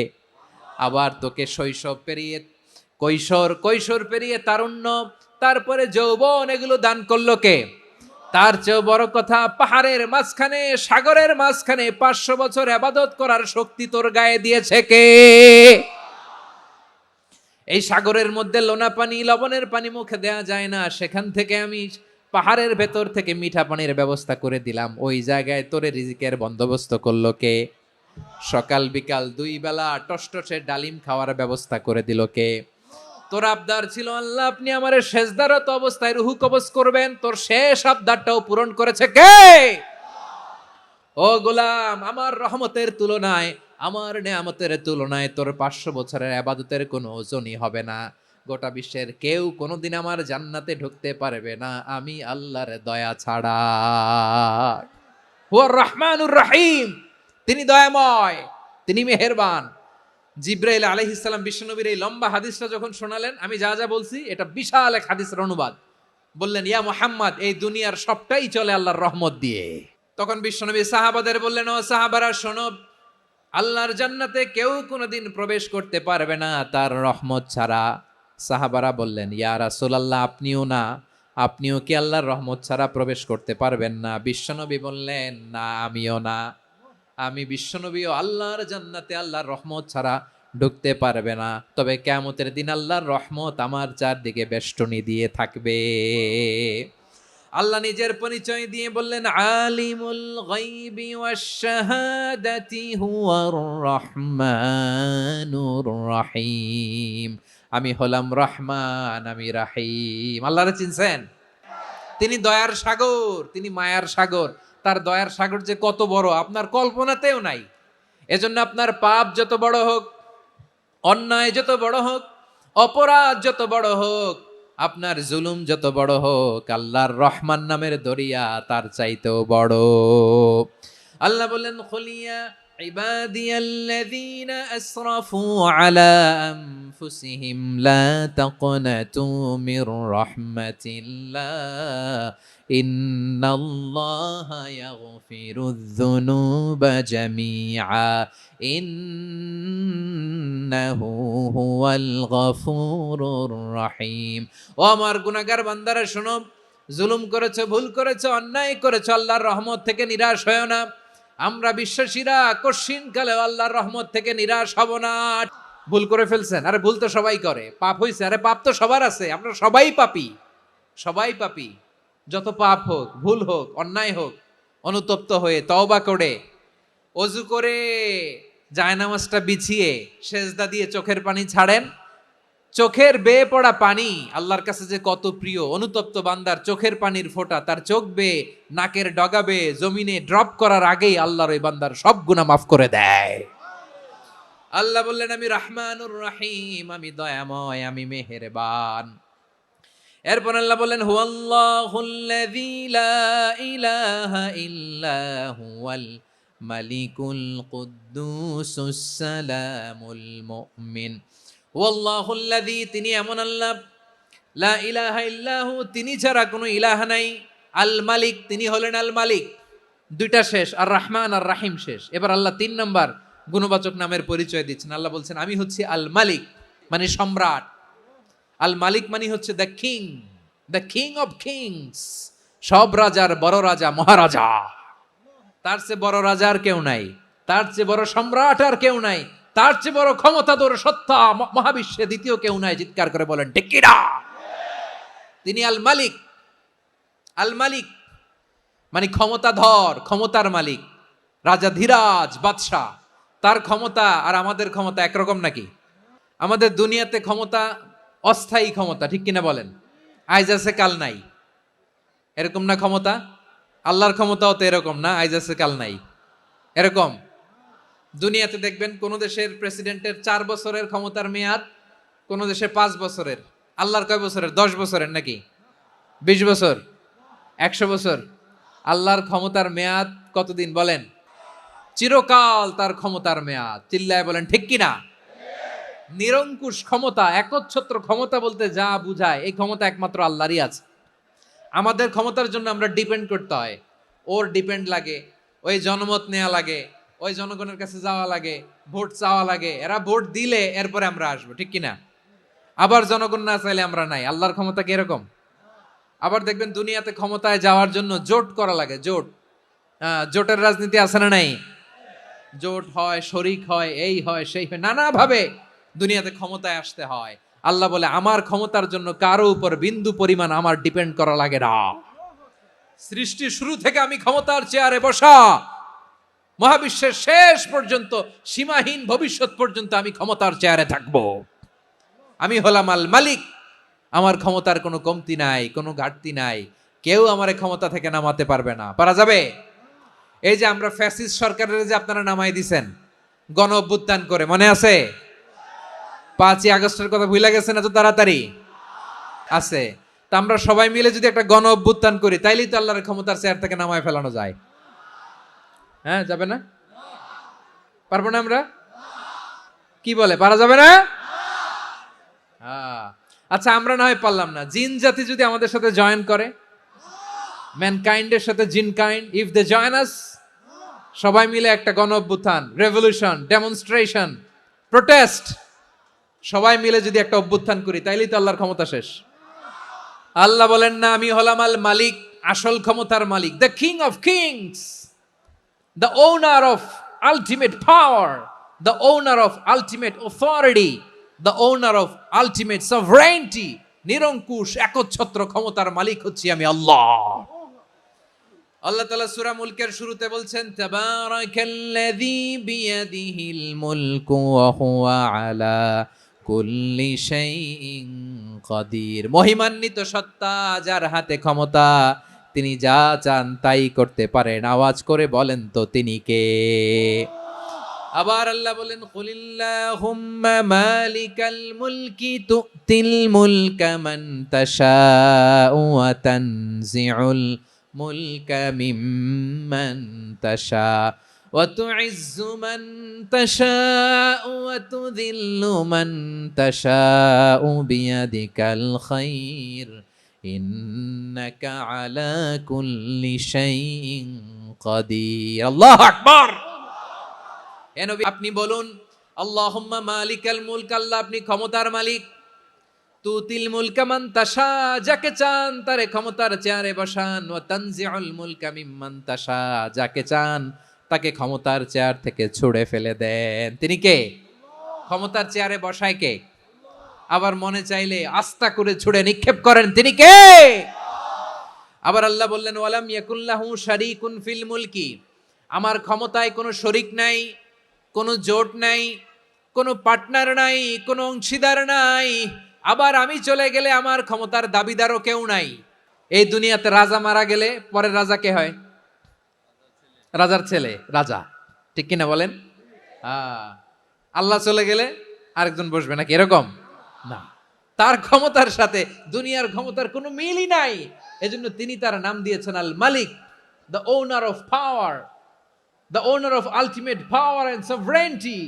আবার তোকে শৈশব পেরিয়ে কৈশোর পেরিয়ে তারুণ্য, তারপরে যৌবন, এগুলো দান করলো কে? তার চেয়েও বড় কথা, পাহাড়ের মাঝখানে সাগরের মাঝখানে 500 বছর ইবাদত করার শক্তি তোর গায়ে দিয়েছে কে? এই সাগরের মধ্যে লোনা পানি, লবণের পানি মুখে দেয়া যায় না, সেখান থেকে আমি পাহাড়ের ভেতর থেকে মিঠা পানির ব্যবস্থা করে দিলাম। ওই জায়গায় তোরে রিজিকের বন্দোবস্ত করলো কে? সকাল বিকাল 2 বেলা টসটসে ডালিম খাওয়ার ব্যবস্থা করে দিল কে? তোর আবদার ছিল আল্লাহ আপনি আমারে সেজদারত অবস্থায় রুহু কবজ করবেন, তোর শেষ আবদারটাও পূরণ করেছে কে? ও গোলাম আমার রহমতের তুলনায়, আমার নেয়ামতের তুলনায় তোর 500 বছরের ইবাদতের কোনো ওজনই হবে না। গোটা বিশ্বের কেউ কোনোদিন আমার জান্নাতে ঢুকতে পারবে না আমি আল্লাহর দয়া ছাড়া। হুয়ার রহমানুর রহিম, তিনি দয়াময়, তিনি মেহেরবান। জিব্রাইল আলাইহিস সালাম বিশ্বনবীর এই লম্বা হাদিসটা যখন শোনালেন, আমি যা যা বলছি এটা বিশাল এক হাদিসের অনুবাদ, বললেন ইয়া মুহাম্মদ এই দুনিয়ার সবটাই চলে আল্লাহর রহমত দিয়ে। তখন বিশ্বনবী সাহাবাদের বললেন ও সাহাবারা শোনো, আল্লাহর জান্নাতে কেউ কোনোদিন প্রবেশ করতে পারবে না তার রহমত ছাড়া। সাহাবারা বললেন ইয়া রাসূলুল্লাহ আপনিও না, আপনিও কি আল্লাহর রহমত ছাড়া প্রবেশ করতে পারবেন না? বিশ্বনবী বললেন না আমিও না, আমি বিশ্বনবীও আল্লাহর জান্নাতে আল্লাহর রহমত ছাড়া ঢুকতে পারবে না। তবে কিয়ামতের দিন আল্লাহর রহমত আমার চারদিকে বেষ্টনী দিয়ে থাকবে। আল্লাহ নিজের পরিচয় দিয়ে বললেন, আলিমুল গায়বি ওয়াশ শাহাদাতি হুয়ার রহমানুর রহিম। আমি হলাম রহমান, আমি রাহিম। আল্লাহরে চিনছেন? তিনি দয়ার সাগর, তিনি মায়ার সাগর। তার দয়ার সাগর যে কত বড় আপনার কল্পনাতেও নাই। এজন্য আপনার পাপ যত বড় হোক, অন্যায় যত বড় হোক, অপরাধ যত বড় হোক, আপনার জুলুম যত বড় হোক, আল্লাহর রহমান নামের দরিয়া তার চাইতেও বড়। আল্লাহ বললেন, খুলিয়া ইবাদিয়াল্লাযীনা আসরাফু আলা আনফুসিহিম লা তাকনাতু মির রাহমাতিল্লাহ ইন্নাল্লাহা ইয়াগফিরুয যুনুবা জামিআ ইন্নাহু হুয়াল গফুরুর রহিম। ও আমার গুনাহগার বান্দারা শোনো, জুলুম করেছো, ভুল করেছো, অন্যায় করেছো, আল্লাহর রহমত থেকে নিরাশ হয়ো না। আমরা বিশ্বাসীরা কশিনকালে আল্লাহর রহমত থেকে নিরাশ হব না। ভুল করে ফেলছেন, আরে ভুল তো সবাই করে। পাপ হইছে, আরে পাপ তো সবার আছে। আমরা সবাই পাপী, সবাই পাপী। যত পাপ হোক, ভুল হোক, অন্যায় হোক, অনুতপ্ত হয়ে তওবা করে, অজু করে, জায়নামাজটা বিছিয়ে সেজদা দিয়ে চোখের পানি ছাড়েন। চোখের বেয়ে পড়া পানি আল্লাহর কাছে যে কত প্রিয়। অনুতপ্ত বান্দার চোখের পানির ফোঁটা তার চোখ বেয়ে, নাকের ডগা বেয়ে জমিনে ড্রপ করার আগেই আল্লাহর ওই বান্দার সব গুনাহ মাফ করে দেয়। আল্লাহ বললেন, আমি রাহমানুর রহিম, আমি দয়াময়, আমি মেহেরবান। এরপর আল্লাহ বললেন, হুয়াল্লাহুল্লাযী লা ইলাহা ইল্লা হুয়াল মালিকুল কুদ্দুসুস সালামুল মুমিন। ওয়াল্লাহুল্লাযী, তিনি এমন আল্লাহ, লা ইলাহা ইল্লাহু, তিনি ছাড়া কোনো ইলাহ নাই। আল মালিক, তিনি হলেন আল মালিক। দুইটা শেষ, আর রহমান আর রাহিম শেষ। এবার আল্লাহ 3 নাম্বার গুণবাচক নামের পরিচয় দিচ্ছেন। আল্লাহ বলছেন, আমি হচ্ছি আল মালিক, মানে সম্রাট। আল মালিক মানে হচ্ছে the king, the king of kings. সব রাজার বড় রাজা, মহারাজা। তার চেয়ে বড় রাজা আর কেউ নাই, তার চেয়ে বড় সম্রাট আর কেউ নাই, তার চেয়ে বড় ক্ষমতাধর সত্তা মহাবিশ্বে দ্বিতীয় কেউ নাই। চিৎকার করে বলেন ঠিক কিনা? তিনি আল মালিক। আল মালিক মানে ক্ষমতাধর, ক্ষমতার মালিক, রাজা ধীরাজ বাদশাহ। তার ক্ষমতা আর আমাদের ক্ষমতা একরকম নাকি? আমাদের দুনিয়াতে ক্ষমতা অস্থায়ী ক্ষমতা, ঠিক কিনা বলেন? আইজ আছে কাল নাই, এরকম না ক্ষমতা? আল্লাহর ক্ষমতাও তো এরকম না, আইজ আছে কাল নাই এরকম। দুনিয়াতে দেখবেন কোন দেশের প্রেসিডেন্টের 4 বছরের ক্ষমতার মেয়াদ, কোন দেশে 5 বছরের। আল্লাহর কয় বছরের? 10 বছরের নাকি 20 বছর, 100 বছর? আল্লাহর ক্ষমতার মেয়াদ কতদিন বলেন? চিরকাল তার ক্ষমতার মেয়াদ। চিল্লায় বলেন ঠিক কিনা? নিরঙ্কুশ ক্ষমতা, একচ্ছত্র ক্ষমতা বলতে যা বুঝায়, এই ক্ষমতা একমাত্র আল্লাহরই আছে। আমাদের ক্ষমতার জন্য আমরা ডিপেন্ড করতে হয়, ওর ডিপেন্ড লাগে, ওই জনমত নেওয়া লাগে, ওই জনগণের কাছে যাওয়া লাগে, ভোট চাওয়া লাগে। এরা ভোট দিলে এরপরে আমরা আসবো, ঠিক কিনা? আবার জনগণ না চাইলে আমরা নাই। আল্লাহর ক্ষমতা কি এরকম? আবার দেখবেন দুনিয়াতে ক্ষমতায় যাওয়ার জন্য জোট করা লাগে, জোট। জোটের রাজনীতি আছে না নাই? জোট হয়, শরিক হয়, এই হয়, সেই হয়, নানাভাবে দুনিয়াতে ক্ষমতায় আসতে হয়। আল্লাহ বলে, আমার ক্ষমতার জন্য কারো উপর বিন্দু পরিমাণ আমার ডিপেন্ড করা লাগে না। সৃষ্টির শুরু থেকে আমি ক্ষমতার চেয়ারে বসা, মহাবিশ্বের শেষ পর্যন্ত, সীমাহীন ভবিষ্যৎ পর্যন্ত আমি ক্ষমতার চেয়ারে থাকবো। আমি হলাম আল মালিক। আমার ক্ষমতার কোনো কমতি নাই, কোনো ঘাটতি নাই। কেউ আমার ক্ষমতা থেকে নামাতে পারবে না। পারা যাবে? এই যে আমরা ফ্যাসিস্ট সরকারের যে আপনারা নামাই দিছেন গণ অভ্যুত্থান করে, মনে আছে? 5ই আগস্টের কথা ভুলে গেছেন এত তাড়াতাড়ি? আছে। তা আমরা সবাই মিলে যদি একটা গণ অভ্যুত্থান করি, তাইলেই তো আল্লাহর ক্ষমতার চেয়ার থেকে নামায় ফেলানো যায়। হ্যাঁ, যাবে না? পারবো না আমরা? কি বলে, পারা যাবে না? আচ্ছা, আমরা না হয় পারলাম না, জিন জাতি যদি আমাদের সাথে জয়েন করে, ম্যানকাইন্ডের সাথে জিনকাইন্ড, ইফ দে জয়েন আস, সবাই মিলে একটা গণ অভ্যুত্থান, রেভলিউশন, ডেমনস্ট্রেশন, প্রোটেস্ট, সবাই মিলে যদি একটা অভ্যুত্থান করি, তাইলেই তো আল্লাহর ক্ষমতা শেষ। আল্লাহ বলেন না, আমি হলাম আল মালিক, আসল ক্ষমতার মালিক, the king of kings, the owner of ultimate power, the owner of ultimate authority, the owner of ultimate sovereignty, নিরঙ্কুশ একচ্ছত্র ক্ষমতার মালিক হচ্ছি আমি আল্লাহ। আল্লাহ তাআলা সূরা মুলকের শুরুতে বলছেন তাবারাকাল্লাযী বিয়াদিহিল মুলকু ওয়া হুয়া আলা কুল্লি শাইইন কাদির। মহিমান্বিত সত্তা, যার হাতে ক্ষমতা, তিনি যা চান তাই করতে পারেন। আওয়াজ করে বলেন তো তিনি কে? আবার আল্লাহ বলেন কুলিল্লাহুম্মা মালিকাল মুলকি তুতিল মুলকা মান তাশাউ ওয়া তানজিউল মুলকা মিম্মান তাশা ওয়া তুইজ্জু মান তাশাউ ওয়া তুযিল্লু মান তাশাউ বিয়াদিকাল খায়র ইন্নাকা আলা কুল্লি শাইইন কাদির। আল্লাহু আকবার। এ নবী আপনি বলুন আল্লাহুম্মা মালিকাল মুলক, আল্লাহ আপনি ক্ষমতার মালিক। তুতিল মুলকা মান তাশা, যাকে চান তারে ক্ষমতার চেয়ারে বসান। ওয়া তানজিউল মুলকা মিম্মান তাশা, যাকে চান তাকে ক্ষমতার চেয়ার থেকে ছুঁড়ে ফেলে দেন। তিনি কে? ক্ষমতার চেয়ারে বসায় কে? আবার মনে চাইলে আস্থা করে ছুঁড়ে নিক্ষেপ করেন। তিনি কে? আবার আল্লাহ বললেন ওয়ালাম ইয়াকুল্লাহু শারীকুন ফিল মুলকি, আমার ক্ষমতায় কোনো শরীক নাই, কোনো জোট নাই, কোনো পার্টনার নাই, কোনো অংশীদার নাই। আবার আমি চলে গেলে আমার ক্ষমতার দাবিদারও কেউ নাই। এই দুনিয়াতে রাজা মারা গেলে পরে রাজা কে হয়? রাজার ছেলে রাজা, ঠিক কিনা বলেন? আল্লাহ চলে গেলে আরেকজন বসবে নাকি এরকম? না, তার ক্ষমতার সাথে দুনিয়ার ক্ষমতার কোনো মিলই নাই। এজন্য তিনি তার নাম দিয়েছেন আল মালিক, the owner of power, the owner of ultimate power and sovereignty,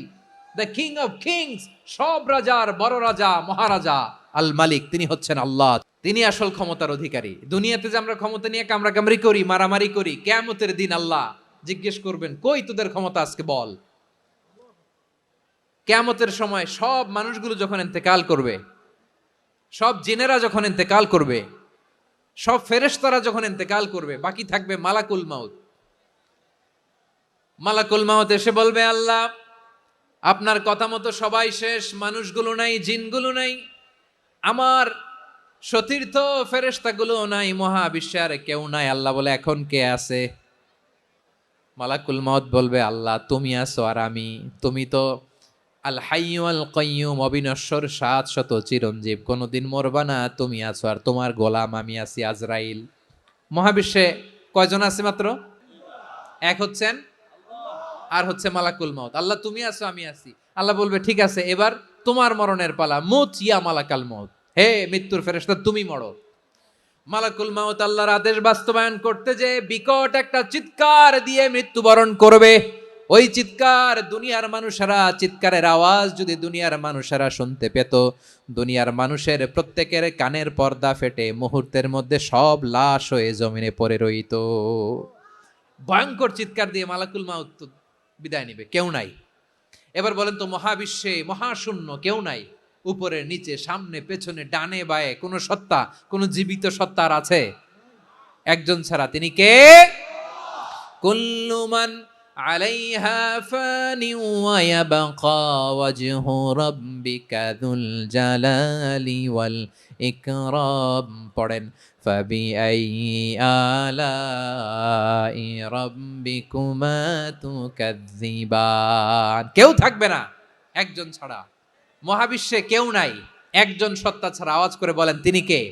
the king of kings, সব রাজার বড় রাজা, মহারাজা আল মালিক, তিনি হচ্ছেন আল্লাহ। তিনি আসল ক্ষমতার অধিকারী। দুনিয়াতে যে আমরা ক্ষমতা নিয়ে কামড়াকামড়ি করি, মারামারি করি, কিয়ামতের দিন আল্লাহ জিজ্ঞেস করবেন কই তোদের ক্ষমতা আজকে বল। কিয়ামতের সময় সব মানুষগুলো যখন ইন্তেকাল করবে, সব জিনেরা যখন ইন্তেকাল করবে, সব ফেরেশতারা যখন ইন্তেকাল করবে, বাকি থাকবে মালাকুল মাউত। মালাকুল মাউত এসে বলবে আল্লাহ আপনার কথা মতো সবাই শেষ, মানুষগুলো নাই, জিনগুলো নাই, আমার সতীর্থ ফেরেশতাগুলো নাই, মহাবিশ্বে আর কেউ নাই। আল্লাহ বলে এখন কে আছে? মালাকুল মাউত বলবে আল্লাহ তুমি আছো আর আমি। তুমি তো আল হাইয়্যু আল কাইয়্যুম, অবিনশ্বর, শাশ্বত, চিরঞ্জীব, কোনোদিন মরবা না, তুমি আছো আর তোমার গোলাম আমি আছি আজরাইল। মহাবিশ্বে কয়জন আছে? মাত্র এক হচ্ছেন, আর হচ্ছে মালাকুল মাউত। আল্লাহ তুমি আছো আমি আছি। আল্লাহ বলবে ঠিক আছে এবার তোমার মরণের পালা, মুত ইয়া মালাকাল মাউত, হে মৃত্যুর ফেরেশতা তুমি মরো। মালাকুল মাউত আল্লাহর আদেশ বাস্তবায়ন করতে যে বিকট একটা চিৎকার দিয়ে মৃত্যুবরণ করবে। ওই চিৎকার দুনিয়ার মানুষেরা, চিৎকারের আওয়াজ যদি দুনিয়ার মানুষেরা শুনতে পেত, দুনিয়ার মানুষের প্রত্যেকের কানের পর্দা ফেটে মুহূর্তের মধ্যে সব লাশ হয়ে জমিনে পড়ে রইত। ভয়ঙ্কর চিৎকার দিয়ে মালাকুল মাউত বিদায় নিবে, কেউ নাই। এবার বলেন তো মহাবিশ্বে মহাশূন্য, কেউ নাই, উপরে নিচে সামনে পেছনে ডানে বায়ে কোনো সত্তা, কোনো জীবিত সত্তার আছে? একজন ছাড়া, তিনি কে? কুল্লু মান আলাইহা ফানি ওয়া ইয়াবকা ওয়াজহু রাব্বিকা যুল জালালি ওয়াল ইকরাম। পড়েন ফাবিআইয়ি আলাই রাব্বিকুমা তুকাযযিবান। কেউ থাকবে না একজন ছাড়া, মহাবিশ্বে কেউ নাই একজন সত্তা ছাড়া। আওয়াজ করে বলেন তিনি কে?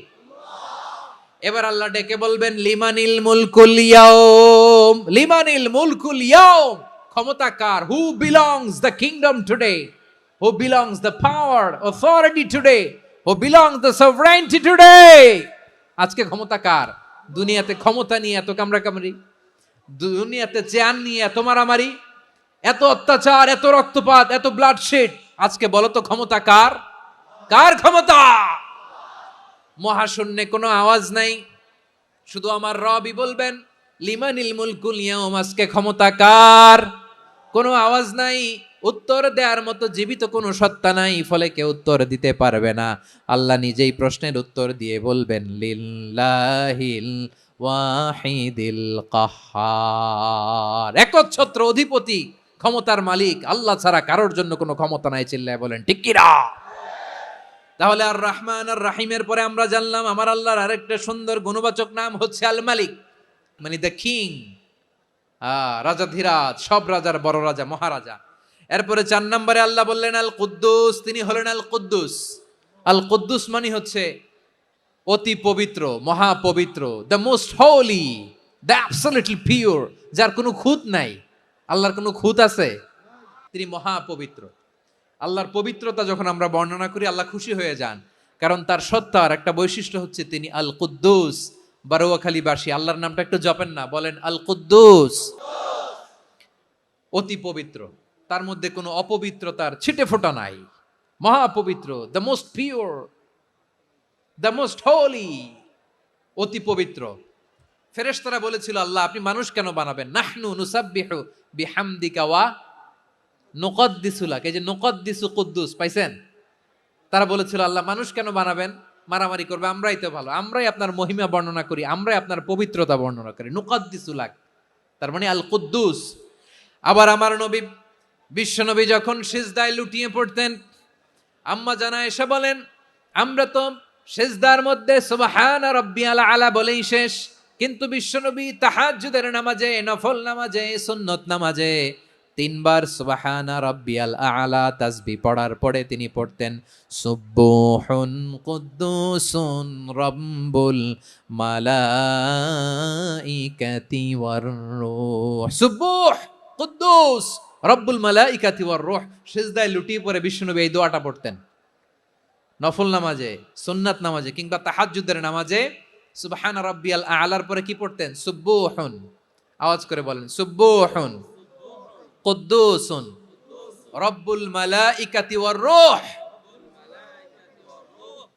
এবার আল্লাহ ডেকে বলবেন লিমানিল মুলকুল ইয়াউম, লিমানিল মুলকুল ইয়াউম, ক্ষমতা কার? Who belongs the kingdom today, who belongs the power authority today, who belongs the sovereignty today. আজকে ক্ষমতা কার? দুনিয়াতে ক্ষমতা নিয়ে এত কামড়াকামড়ি, দুনিয়াতে চেয়ার নিয়ে এত মারামারি, এত অত্যাচার, এত রক্তপাত, এত ব্লাডশেড, আজকে বলো তো ক্ষমতা কার? কার ক্ষমতা? মহাশূন্যে কোনো আওয়াজ নাই, শুধু আমার রবই বলবেন লিমানিল মুলকুল ইয়াউম, আজকে ক্ষমতা কার? কোনো আওয়াজ নাই, উত্তর দেওয়ার মতো জীবিত কোনো সত্তা নাই, ফলে কেউ উত্তর দিতে পারবে না। আল্লাহ নিজেই প্রশ্নের উত্তর দিয়ে বলবেন লিল্লাহিল ওয়াহিদিল কাহ্হার, একচ্ছত্র অধিপতি, ক্ষমতার মালিক আল্লাহ ছাড়া কারোর জন্য কোনো ক্ষমতা নাই, চিল্লায় বলেন ঠিক কি না? তাহলে আর রহমান আর রাহিমের পরে আমরা জানলাম আমার আল্লাহর আরেকটা সুন্দর গুণবাচক নাম হচ্ছে আল মালিক, মানে দ্য কিং, রাজাধিরাজ, সব রাজার বড় রাজা, মহারাজা। এরপরে 4 নম্বরে আল্লাহ বললেন আল কুদ্দুস, তিনি হলেন আল কুদ্দুস। আল কুদ্দুস মানে হচ্ছে অতি পবিত্র, মহাপবিত্র, the most holy, the absolutely pure, যার কোনো খুঁত নাই। আল্লাহর কোনো খুঁত আছে? তিনি মহাপবিত্র। আল্লাহর পবিত্রতা যখন আমরা বর্ণনা করি আল্লাহ খুশি হয়ে যান, কারণ তার সত্তার একটা বৈশিষ্ট্য হচ্ছে তিনি আল কুদ্দুস। বারোয়াখালীবাসী আল্লাহর নামটা একটু জপেন না, বলেন আল কুদ্দুস, অতি পবিত্র, তার মধ্যে কোনো অপবিত্রতার ছিটে ফোঁটা নাই, মহাপবিত্র, the most pure, the most holy, অতি পবিত্র। ফেরেশতারা বলেছিল আল্লাহ আপনি মানুষ কেন বানাবেন? নাহনু নুসাব্বিহু বিহামদিকা ওয়া নুকদ্দিসু লাক, এই যে নুকদ্দিসু কুদ্দুস পাইছেন? তারা বলেছিল আল্লাহ মানুষ কেন বানাবেন, মারামারি করবে, আমরাই তো ভালো, আমরাই আপনার মহিমা বর্ণনা করি, আমরাই আপনার পবিত্রতা বর্ণনা করি, নুকদ্দিসু লাক, তার মানে আল কুদ্দুস। আবার আমার নবী বিশ্ব নবী যখন সিজদায় লুটিয়ে পড়তেন, আম্মা জানা এসে বলেন আমরা তো সিজদার মধ্যে সুবহানা রাব্বিয়াল আলা বলেই শেষ, কিন্তু বিশ্বনবী তাহাজ্জুদের নামাজে, নফল নামাজে, সুন্নত নামাজে 3 বার সুবহানা রাব্বিয়াল আলা তাসবিহ পড়ার পরে তিনি পড়তেন সুবহুন কুদ্দুসুন রাব্বুল মালাইকাতি ওয়ার রূহ। সুবহ কুদ্দুস রব্বুল মালাইকাতি ওয়ার রূহ। সিজদায় লুটিয়ে পড়ে বিশ্বনবী এই দোয়াটা পড়তেন নফল নামাজে, সুন্নাত নামাজে কিংবা তাহাজ্জুদের নামাজে। সুবহান রাব্বিয়াল আলার পরে কি পড়তেন? সুবহুন, আওয়াজ করে বলেন সুবহুন কুদ্দুসুন রব্বুল মালাইকাতি ওয়ার রূহ।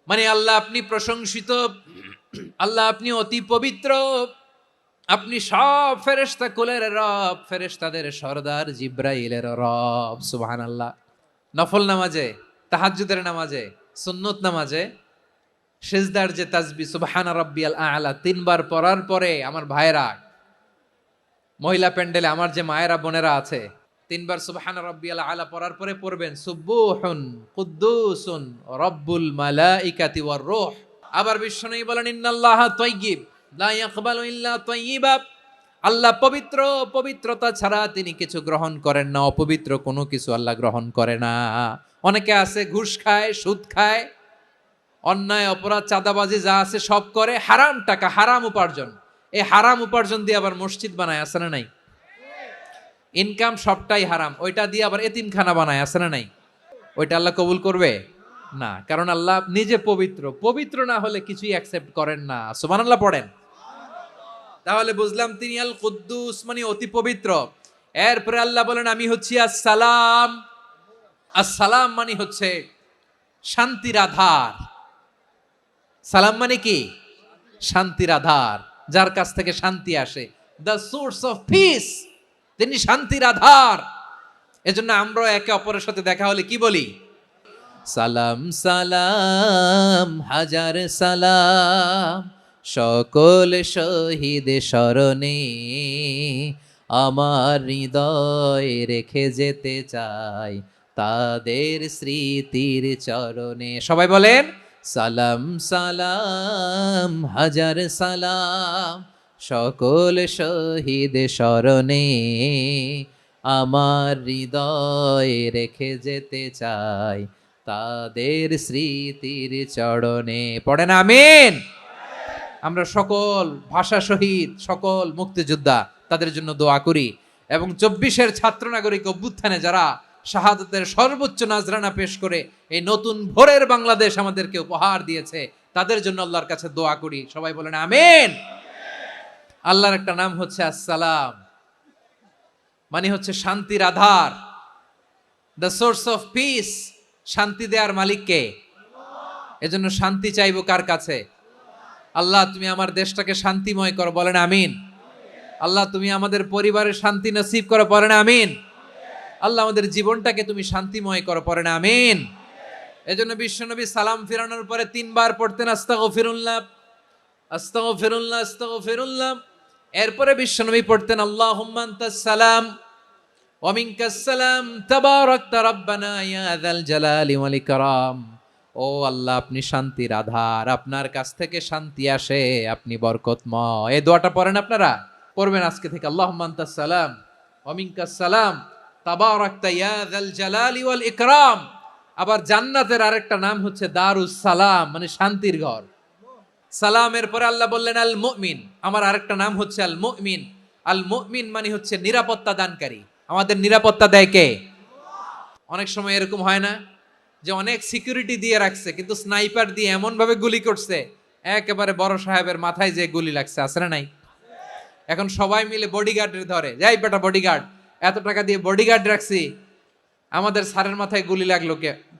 মানে আল্লাহ আপনি প্রশংসিত, আল্লাহ আপনি অতি পবিত্র, আপনি সব ফেরেশতা কুলের রব, ফেরেশতাদের সরদার জিব্রাইলের রব। সুবহানাল্লাহ। নফল নামাজে, তাহাজ্জুদের নামাজে, সুন্নত নামাজে সিজদার যে তাসবিহ সুবহান রাব্বিয়াল আলা 3 বার পড়ার পরে আমার ভাইরা, মহিলা প্যান্ডেলে আমার যে মায়েরা বোনেরা আছে, 3 বার সুবহান রাব্বিয়াল আলা পড়ার পরে পড়বেন সুবহুন কুদ্দুসুন রব্বুল মালাইকাতি ওয়ার রূহ। আবার বিশ্বনবী বলেন ইন্নাল্লাহা তাইয়্যিব লা ইয়াকবালু ইল্লা তাইয়্যিবা, আল্লাহ পবিত্র, পবিত্রতা ছাড়া তিনি কিছু গ্রহণ করেন না, অপবিত্র কোনো কিছু আল্লাহ গ্রহণ করে না। অনেকে আছে ঘুষ খায়, সুদ খায়, অন্যায় অপরাধ চাঁদাবাজি যা আছে সব করে, হারাম টাকা, হারাম উপার্জন, এই হারাম উপার্জন দিয়ে আবার মসজিদ বানায়, আছে না নাই? ইনকাম সবটাই হারাম, ওইটা দিয়ে আবার এতিমখানা বানায়, আছে না নাই? ওইটা আল্লাহ কবুল করবে না, কারণ আল্লাহ নিজে পবিত্র, পবিত্র না হলে কিছুই অ্যাকসেপ্ট করেন না। সুবহানাল্লাহ পড়েন। তাহলে বুঝলাম তিনি আল কুদ্দুস মানে অতি পবিত্র। এরপরে আল্লাহ বলেন আমি হচ্ছি আসসালাম। আসসালাম মানে হচ্ছে শান্তির আধার। সালাম মানে কি? শান্তির আধার, যার কাছ থেকে শান্তি আসে, দ্য সোর্স অফ পিস, তিনি শান্তির আধার। এজন্য আমরা একে অপরের সাথে দেখা হলে কি বলি? সালাম সালাম হাজার সালাম, সকল শহীদ স্মরণে আমার হৃদয় রেখে যেতে চাই তাদের স্মৃতির চরণে। সবাই বলেন সালাম সালাম হাজার সালাম, সকল শহীদ স্মরণে আমার হৃদয় রেখে যেতে চাই তাদের স্মৃতির চরণে। পড়েন আমিন। আমরা সকল ভাষা শহীদ, সকল মুক্তিযোদ্ধা তাদের জন্য দোয়া করি, এবং 24-এর ছাত্র নাগরিক অভ্যুত্থানে যারা শাহাদাতের সর্বোচ্চ নাজরানা পেশ করে এই নতুন ভোরের বাংলাদেশ আমাদেরকে উপহার দিয়েছে, তাদের জন্য আল্লাহর কাছে দোয়া করি। সবাই বলেন আমিন। আল্লাহর একটা নাম হচ্ছে আসসালাম, মানে হচ্ছে শান্তির আধার, দ্য সোর্স অফ পিস। শান্তি দেওয়ার মালিক কে? এজন্য শান্তি চাইবো কার কাছে? আল্লাহ তুমি আমার দেশটাকে শান্তিময় করো, বলেন আমিন। আল্লাহ তুমি আমাদের পরিবারের শান্তি নসিব করো, বলেন আমিন। আল্লাহ আমাদের জীবনটাকে তুমি শান্তিময় করো, পড়েন আমিন। এজন্য বিশ্বনবী সালাম ফিরানোর পরে 3 বার পড়তেন আস্তাগফিরুল্লাহ আস্তাগফিরুল্লাহ আস্তাগফিরুল্লাহ। এরপরে বিশ্বনবী পড়তেন আল্লাহুম্মা আনতাস সালাম ওয়া মিনকাস সালাম তাবারাকতা রাব্বানা ইয়া যাল জালালি ওয়াল ইকরাম। ও আল্লাহ, আপনি শান্তির আধার, আপনার কাছ থেকে শান্তি আসে, আপনি বরকতময়। এই দোয়াটা পড়েন আপনারা, পড়বেন আজকে থেকে। আল্লাহুম্মা আনতাস সালাম ওয়া মিনকাস সালাম তাবারাকতা ইয়া যাল জালালি ওয়াল ইকরাম। আবার জান্নাতের আরেকটা নাম হচ্ছে দারুস সালাম, মানে শান্তির ঘর। সালামের পরে আল্লাহ বললেন আল মুমিন, আমার আরেকটা নাম হচ্ছে আল মুমিন। আল মুমিন মানে হচ্ছে নিরাপত্তা দানকারী। আমাদের নিরাপত্তা দেয় কে? অনেক সময় এরকম হয় না যে অনেক সিকিউরিটি দিয়ে রাখছে, কিন্তু স্নাইপার দিয়ে এমন ভাবে গুলি করছে একেবারে বড় সাহেবের মাথায় যে গুলি লাগছে, আছে না নাই? এখন সবাই মিলে বডিগার্ডের ধরে, যাই বেটা বডিগার্ড, এত টাকা দিয়ে বডিগার্ড রাখছি, আমাদের স্যারের মাথায় গুলি লাগলো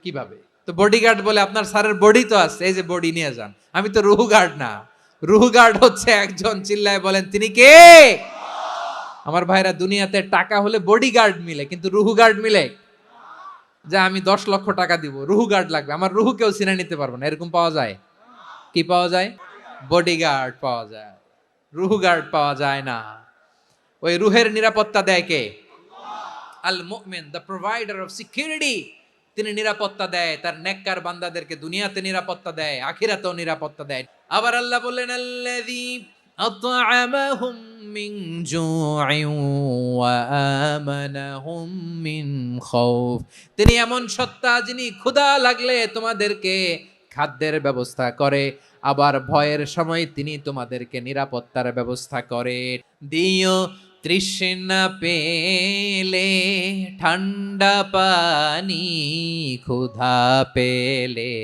কিভাবে? তো বডিগার্ড বলে, আপনার স্যারের বডি তো আছে, এই যে বডি নিয়ে যান, আমি তো রুহু গার্ড না। রুহু গার্ড হচ্ছে একজন, চিল্লায় বলেন তিনি কে? আমার ভাইরা, দুনিয়াতে টাকা হলে বডিগার্ড মিলে, কিন্তু রুহু গার্ড মিলে? যা আমি 10 লক্ষ টাকা দিব, রুহু গার্ড লাগবে, আমার রুহু কেউ চিনে নিতে পারবে না, এরকম পাওয়া যায়? কি পাওয়া যায়? বডিগার্ড পাওয়া যায়, রুহু গার্ড পাওয়া যায় না। ওই রুহের নিরাপত্তা দেয় কে? আল মুমিন, দ্য প্রোভাইডার অফ সিকিউরিটি। তিনি নিরাপত্তা দেয় তার নেককার বান্দাদেরকে, দুনিয়াতে নিরাপত্তা দেয়, আখিরাতেও নিরাপত্তা দেয়। আবার আল্লাহ বললেন আল্লাযী আত'আমাহুম মিন জু'ইন ওয়া আমানাহুম মিন খাউফ। তিনি এমন সত্তা যিনি ক্ষুধা লাগলে তোমাদেরকে খাদ্যের ব্যবস্থা করে, আবার ভয়ের সময় তিনি তোমাদেরকে নিরাপত্তার ব্যবস্থা করে। দিও তৃষ্ণা পেলে ঠান্ডা পানি, ক্ষুধা পেলে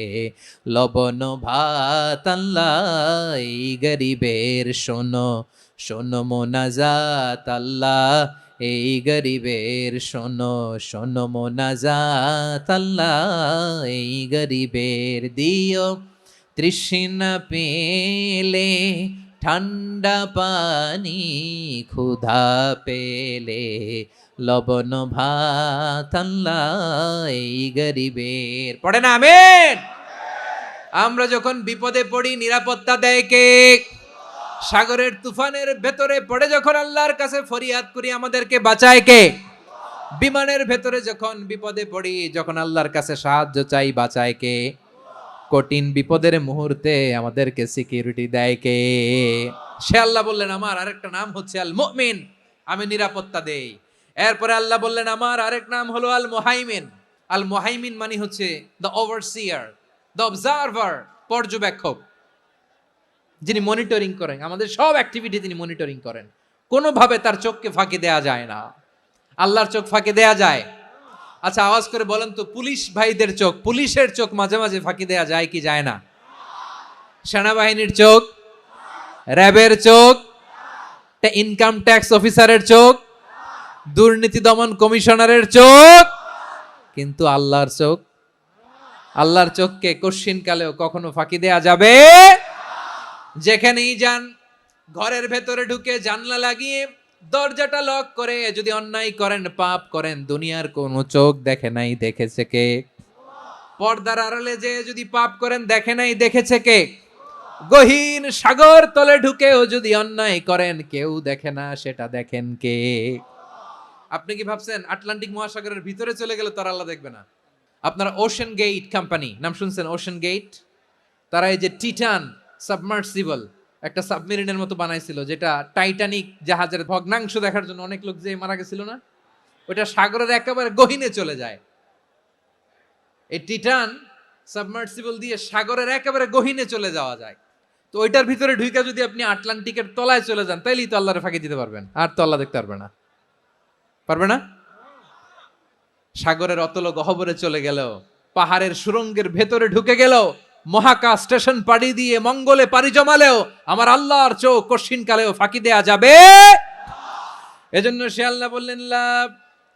লবণ ভাত, আল্লাহ এই গরিবের শোনো শোনো মোনাজাত, আল্লাহ এই গরিবের শোনো শোনো মোনাজাত, আল্লাহ এই গরিবের। দিও তৃষ্ণা পেলে ঠান্ডা পানি, ক্ষুধা পেলে লবণ ভাত, আল্লাহ এই গরিবের। পড়ে না আমিন? আমরা যখন বিপদে পড়ি নিরাপত্তা দেয় কে? সাগরের তুফানের ভেতরে পড়ে যখন আল্লাহর কাছে ফরিয়াদ করি, আমাদেরকে বাঁচায় কে? বিমানের ভেতরে যখন বিপদে পড়ি, যখন আল্লাহর কাছে সাহায্য চাই, বাঁচায় কে? কঠিন বিপদের মুহূর্তে আমাদেরকে সিকিউরিটি দেয় কে? সে আল্লাহ বললেন আমার আরেকটা নাম হচ্ছে আল মুমিন, আমি নিরাপত্তা দেই। এরপরে আল্লাহ বললেন আমার আরেক নাম হলো আল মুহাইমিন। আল মুহাইমিন মানে হচ্ছে দ্য ওভারসিয়ার, দ্য অবজারভার, পর্যবেক্ষক, যিনি মনিটরিং করেন, আমাদের সব অ্যাক্টিভিটি তিনি মনিটরিং করেন। কোনোভাবে তার চোখকে ফাঁকি দেয়া যায় না। আল্লাহর চোখ ফাঁকি দেয়া যায়? আচ্ছা আওয়াজ করে বলেন তো, পুলিশ ভাইদের চোখ, পুলিশের চোখ মাঝে মাঝে ফাঁকি দেয়া যায় কি যায় না? সেনাবাহিনীর চোখ, র্যাবের চোখ, ইনকাম ট্যাক্স অফিসারের চোখ, দুর্নীতি দমন কমিশনারের চোখ, কিন্তু আল্লাহর চোখ? আল্লাহর চোখকে কশ্চিন কালেও কখনো ফাঁকি দেয়া যাবে? যেখানেই যান, ঘরের ভেতরে ঢুকে জানলা লাগিয়ে দরজাটা লক করে যদি অন্যায় করেন, পাপ করেন, দুনিয়ার কোনো চোখ দেখে নাই, দেখেছে কে? পর্দার আড়ালে যে যদি পাপ করেন, দেখে নাই, দেখেছে কে? গহীন সাগর তলে ঢুকেও যদি অন্যায় করেন, কেউ দেখে না, সেটা দেখেন কে? আপনি কি ভাবছেন আটলান্টিক মহাসাগরের ভিতরে চলে গেলে তার আল্লাহ দেখবে না? আপনারা ওশেন গেট কোম্পানি নাম শুনছেন? ওশেন গেট, তারা এই যে টিটান সাবমার্সিবল একটা সাবমেরিনের মতো বানাইছিল, যেটা টাইটানিক জাহাজের ভগ্নাংশ দেখার জন্য অনেক লোক যে মারা গেছিল না, ওটা সাগরের একেবারে গহীনে চলে যায়। এই টিটান সাবমার্সিবল দিয়ে সাগরের একেবারে গহীনে চলে যাওয়া যায়। তো ওইটার ভিতরে ঢুইকা যদি আপনি আটলান্টিকের তলায় চলে যান, তাইলেই তো আল্লাহরে ফাঁকি দিতে পারবেন, আর তো আল্লাহ দেখতে পারবে না। পারবে না? সাগরের অতল গহ্বরে চলে গেলেও, পাহাড়ের সুরঙ্গের ভেতরে ঢুকে গেলেও, মহাকাশ স্টেশন পাড়ি দিয়ে মঙ্গলে পাড়ি জমালেও আমার আল্লাহর চোখ কশ্চিন কালেও ফাঁকি দেয়া যাবে? এজন্য সে আল্লাহ বললেন লা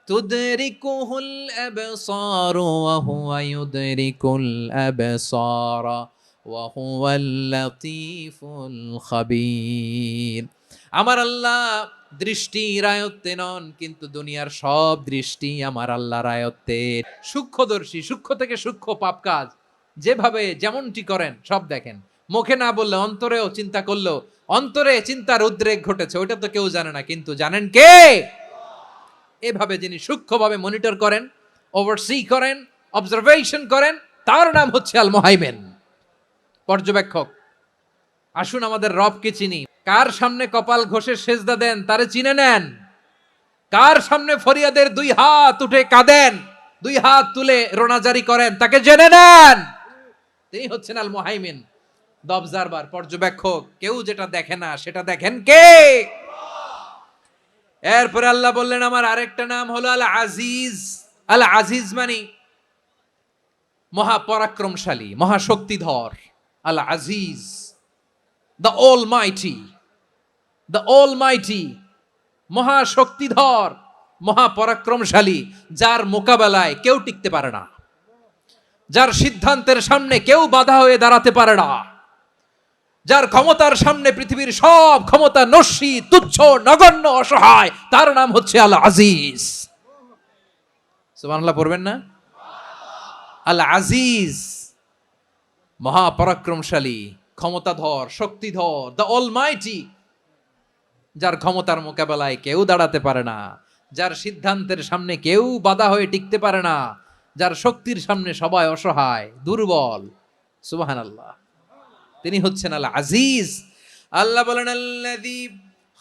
তুদরিকুহুল আবসার ওয়া হুয়া ইউদরিকুল আবসার ওয়া হুয়াল লাতীফুল খাবীর। আমার আল্লাহ দৃষ্টির আয়ত্তে নন, কিন্তু দুনিয়ার সব দৃষ্টি আমার আল্লাহর আয়ত্তে। সূক্ষ্মদর্শী, সূক্ষ্ম থেকে সূক্ষ্ম পাপ কাজ যেভাবে যেমনটি করেন সব দেখেন। মুখে না বললে অন্তরেও চিন্তা করলেও অন্তরে চিন্তার উদ্রেক ঘটেছে, ওইটা তো কেউ জানে না, কিন্তু জানেন কে? এভাবে যিনি সূক্ষ্মভাবে মনিটর করেন, ওভারসি করেন, অবজারভেশন করেন, তার নাম হচ্ছে আল মুহাইমিন, পর্যবেক্ষক। আসুন আমাদের রবকে চিনি। কার সামনে কপাল ঘষে সেজদা দেন তারে চিনে নেন। কার সামনে ফরিয়াদের দুই হাত উঠে কাঁদেন, দুই হাত তুলে রোনাজারি করেন, তাকে জেনে নেন। তিনি হচ্ছেন আল মুহাইমিন, দ্য অবজারভার, পর্যবেক্ষক। কেউ যেটা দেখে না সেটা দেখেন কে? এরপরে আল্লাহ বললেন আমার আরেকটা নাম হলো আল আজিজ। আল আজিজ মানে মহাপরাক্রমশালী, মহাশক্তিধর। আল আজিজ, দ্য অলমাইটি, দ্য অলমাইটি, মহাশক্তিধর, মহাপরাক্রমশালী, যার মোকাবেলায় কেউ টিকতে পারে না, যার সিদ্ধান্তের সামনে কেউ বাধা হয়ে দাঁড়াতে পারে না, যার ক্ষমতার সামনে পৃথিবীর সব ক্ষমতা নস্যি, তুচ্ছ, নগণ্য, অসহায়, তার নাম হচ্ছে আল আজিজ। সুবহানাল্লাহ পড়বেন না? আল আজিজ, মহাপরাক্রমশালী, ক্ষমতাধর, শক্তিধর, দ্য অলমাইটি, যার ক্ষমতার মোকাবেলায় কেউ দাঁড়াতে পারে না, যার সিদ্ধান্তের সামনে কেউ বাধা হয়ে টিকতে পারে না, যার শক্তির সামনে সবাই অসহায়, দুর্বল। সুবহানাল্লাহ, তিনি হচ্ছেন আল আজিজ। আল্লাহ বলেন আল্লাযী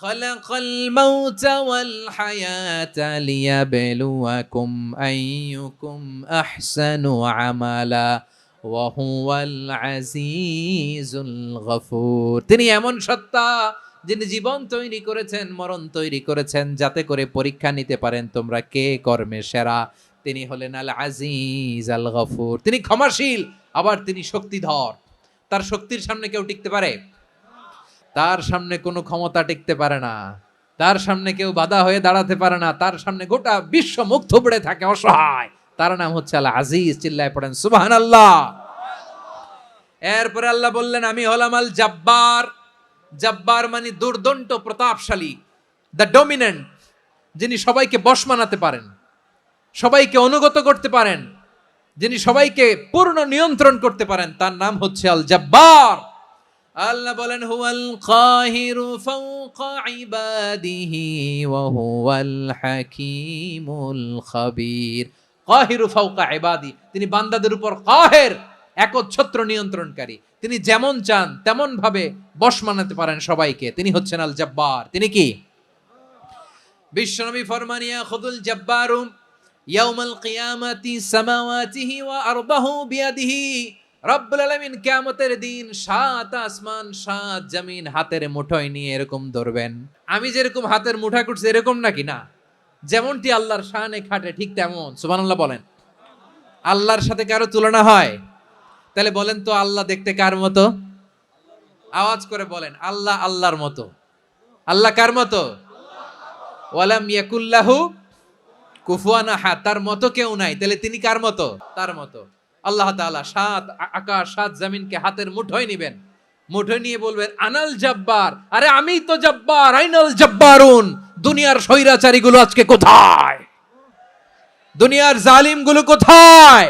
খালাকাল মাউতা ওয়াল হায়াতা লিয়াবলুয়াকুম আইয়ুকুম আহসানু আমালা ওয়া হুয়াল আজিজুল গফুর। তিনি এমন সত্তা যিনি জীবন তৈরি করেছেন, মরণ তৈরি করেছেন, যাতে করে পরীক্ষা নিতে পারেন তোমরা কে কর্মে সেরা। তিনি হলেন আল আজিজ আল গফুর। তিনি ক্ষমাশীল, আবার তিনি শক্তিধর। তার শক্তির সামনে কেউ টিকতে পারে? তার সামনে কোনো ক্ষমতা টিকতে পারে না, তার সামনে কেউ বাধা হয়ে দাঁড়াতে পারে না, তার সামনে গোটা বিশ্ব মুখ থুবড়ে থাকে, অসহায়। তার নাম হচ্ছে আল আজিজ। চিল্লায় পড়েন সুবহানাল্লাহ। এরপরে আল্লাহ বললেন আমি হলাম আল জাব্বার। জাব্বার মানে দুর্দণ্ড, প্রতাপশালী, দ্য ডমিনেন্ট, যিনি সবাইকে বশ মানাতে পারেন, সবাইকে অনুগত করতে পারেন, যিনি সবাইকে পূর্ণ নিয়ন্ত্রণ করতে পারেন, তার নাম হচ্ছে আল জাব্বার। আল্লাহ বলেন হুয়াল কাহিরু ফাওকা ইবাদিহি ওয়া হুয়াল হাকীমুল খাবীর। কাহিরু ফাওকা ইবাদি, তিনি বান্দাদের উপর কাহের, একচ্ছত্র নিয়ন্ত্রণকারী। তিনি যেমন চান তেমন ভাবে বশ মানাতে পারেন সবাইকে। তিনি হচ্ছেন আল জাব্বার। তিনি কি? বিশ্বনবী ফরমান ইয়াখুদুল জাব্বারু ইয়াউমাল কিয়ামাতি সামাওয়াতিহি ওয়া আরদাহু বিয়াদিহি। রব্বুল আলামিন কিয়ামতের দিন সাত আসমান সাত জমিন হাতের মুঠোয় নিয়ে এরকম ধরবেন। আমি যেরকম হাতের মুঠা করছি এরকম নাকি? না, যেমনটি আল্লাহর শানে খাটে ঠিক তেমন। সুবহানাল্লাহ বলেন। আল্লাহর সাথে কারো তুলনা হয়? তাহলে বলেন তো আল্লাহ দেখতে কার মতো? আওয়াজ করে বলেন আল্লাহ আল্লাহর মতো। আল্লাহ কার মতো? ওয়ালাম ইয়াকুল্লাহু কুফুয়ান আহাদ, তার মতো কেউ নাই। তাহলে তিনি কার মতো? তার মতো। আল্লাহ তাআলা সাত আকাশ সাত জমিনকে হাতের মুঠোয় নিবেন, মুঠোয় নিয়ে বলবেন আনাল জাব্বার। আরে আমি তো জাব্বার, আইনাল জাব্বারুন। দুনিয়ার স্বৈরাচারী গুলো আজকে কোথায়? দুনিয়ার জালিম গুলো কোথায়?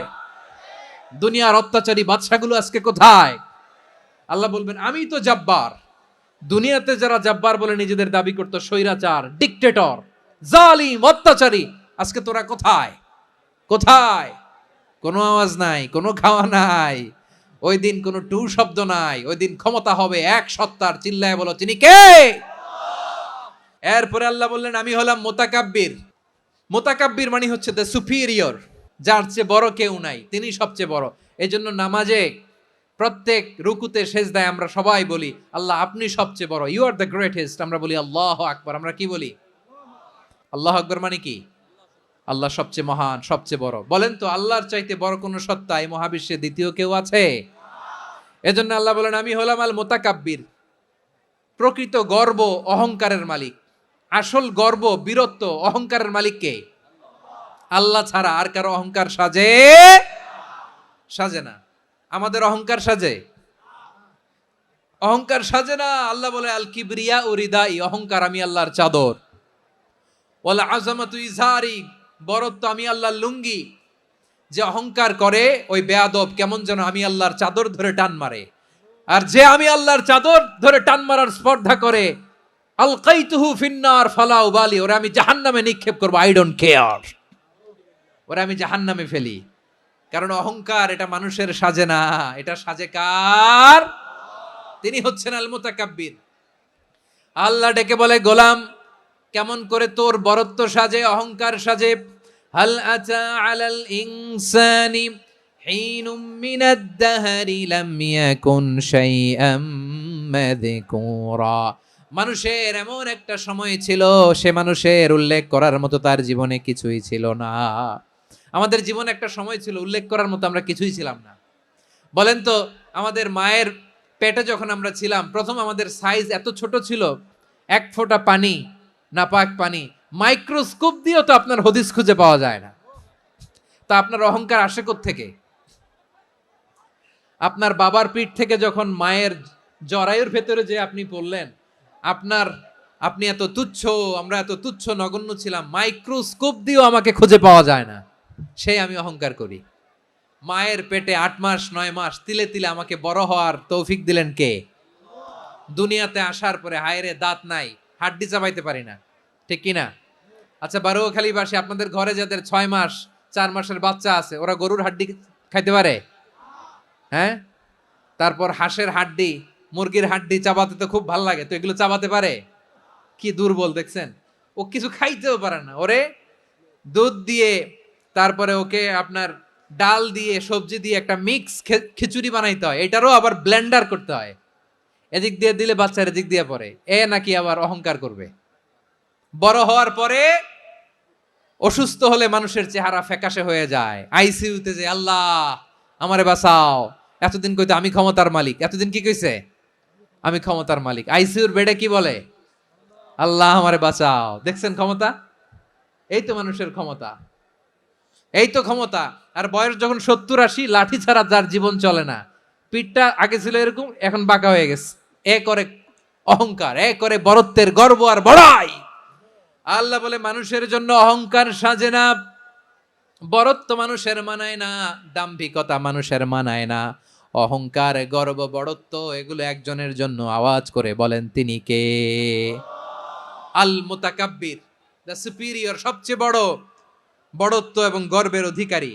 দুনিয়ার অত্যাচারী বাদশাগুলো আজকে কোথায়? আল্লাহ বলবেন আমি তো জাব্বার। দুনিয়াতে যারা জাব্বার বলে নিজেদের দাবি করত, স্বৈরাচার, ডিক্টেটর, জালিম, অত্যাচারী, আজকে তোরা কোথায়? কোথায়? কোনো আওয়াজ নাই, কোনো খাওয়া নাই, ওই দিন কোনো টু শব্দ নাই। ওই দিন ক্ষমতা হবে এক সত্তার। চিল্লায় বলো তিনি কে? এরপরে আল্লাহ বললেন আমি হলাম মুতাকাব্বির। মুতাকাব্বির মানে হচ্ছে দ্য সুপিরিয়র, যার চেয়ে বড় কেউ নাই, তিনি সবচেয়ে বড়। এই জন্য নামাজে প্রত্যেক রুকুতে সেজদায় আমরা সবাই বলি আল্লাহ আপনি সবচেয়ে বড়, ইউ আর দ্য গ্রেটেস্ট। আমরা বলি আল্লাহু আকবার। আমরা কি বলি? আল্লাহু আকবার মানে কি? আল্লাহ সবচেয়ে মহান, সবচেয়ে বড়। বলেন তো আল্লাহর চাইতে বড় কোন সত্তা এই মহাবিশ্বে দ্বিতীয় কেউ আছে? এজন্য আল্লাহ বলেন আমি হলাম আল মুতাকাব্বির। প্রকৃত গর্ব অহংকারের মালিক। আসল গর্ব, বীরত্ব, অহংকারের মালিক কে? আল্লাহ ছাড়া আর কারো অহংকার সাজে? সাজে না। আমাদের অহংকার সাজে? অহংকার সাজে না। আল্লাহ বলে আল কিবরিয়া ও রিদাই, অহংকার আমি আল্লাহর চাদর। ওয়াল আযামাতু ইজারি, বরত্ব আমি আল্লাহর লুঙ্গি। যে অহংকার করে ওই বেয়াদব কেমন যেন আমি আল্লাহর চাদর ধরে টান মারে। আর যে আমি আল্লাহর চাদর ধরে টান মারার স্পর্ধা করে আলকাইতুহু ফিন্নার ফালা উবালি, ওরা আমি জাহান্নামে নিক্ষেপ করব, আই ডোন্ট কেয়ার, ওরা আমি জাহান্নামে ফেলি। কারণ অহংকার এটা মানুষের সাজে না, এটা সাজে কার? তিনি হচ্ছেন আল মুতাকাব্বির। আল্লাহ ডেকে বলে, গোলাম কেমন করে তোর বরত্ব সাজে, অহংকার সাজে? হাল আতা আলাল ইনসানি হিনুম মিনাদ দাহরি লাম ইয়াকুন শাইআম মাযকুরা। মানুষের এমন একটা সময় ছিল, সে মানুষের উল্লেখ করার মতো তার জীবনে কিছুই ছিল না। আমাদের জীবনে একটা সময় ছিল উল্লেখ করার মতো আমরা কিছুই ছিলাম না। বলেন তো, আমাদের মায়ের পেটে যখন আমরা ছিলাম, প্রথম আমাদের সাইজ এত ছোট ছিল, এক ফোঁটা পানি, নাপাক পানি, মাইক্রোস্কোপ দিয়েও তো আপনার হদিস খুঁজে পাওয়া যায় না। তা আপনার অহংকার আসে কোত্থেকে? আপনার বাবার পিঠ থেকে যখন মায়ের জরায়ুর ভেতরে যে আপনি পড়লেন, আপনি এত তুচ্ছ, আমরা এত তুচ্ছ নগণ্য ছিলাম, মাইক্রোস্কোপ দিয়েও আমাকে খুঁজে পাওয়া যায় না, সেই আমি অহংকার করি। মায়ের পেটে 8 মাস 9 মাস তিলে তিলে আমাকে বড় হওয়ার তৌফিক দিলেন কে? দুনিয়াতে আসার পরে হায়রে দাঁত নাই, হাড্ডি চাবাইতে পারি না, ঠিক কিনা? আচ্ছা, বারোখালীবাসী, আপনাদের ঘরে যাদের 6 মাস 4 মাসের বাচ্চা আছে, ওরা গরুর হাড্ডি খাইতে পারে? হ্যাঁ। তারপর হাঁসের হাড্ডি, মুরগির হাড্ডি চাবাতে তো খুব ভাল লাগে, তো এগুলো চাবাতে পারে? কি দুর্বল দেখছেন, ও কিছু খাইতেও পারে না। ওরে দুধ দিয়ে, তারপরে ওকে আপনার ডাল দিয়ে, সবজি দিয়ে একটা মিক্স খিচুড়ি বানাইতে হয়, এটারও আবার ব্লেন্ডার করতে হয়। এদিক দিয়ে দিলে বাচ্চার এদিক দিয়ে পড়ে, এ নাকি আবার অহংকার করবে। বড় হওয়ার পরে অসুস্থ হলে মানুষের চেহারা ফ্যাকাশে হয়ে যায়, আইসিইউতে যে আল্লাহ আমারে বাঁচাও, এতদিন কইতে আমি ক্ষমতার মালিক, এতদিন কি কইছে? আমি ক্ষমতার মালিক। আইসিইউর বেডে কি বলে? আল্লাহ আমারে বাঁচাও। দেখছেন ক্ষমতা? এই তো মানুষের ক্ষমতা, এই তো ক্ষমতা। আর বয়স যখন 70-80, লাঠি ছাড়া যার জীবন চলে না। পিঠটা আগে ছিল এরকম, এখন বাঁকা হয়ে গেছে। এ করে অহংকার, এ করে বরত্বের গর্ব আর বড়াই। আল্লাহ বলে মানুষের জন্য অহংকার সাজে না, বরত্ব মানুষের মানায় না, দাম্ভিকতা মানুষের মানায় না। অহংকার, গর্ব, বড়ত্ব এগুলো একজনের জন্য। আওয়াজ করে বলেন তিনি কে? আল মুতাকাব্বির, দ্য সুপিরিয়র, সবচেয়ে বড় বড়ত্ব এবং গর্বের অধিকারী।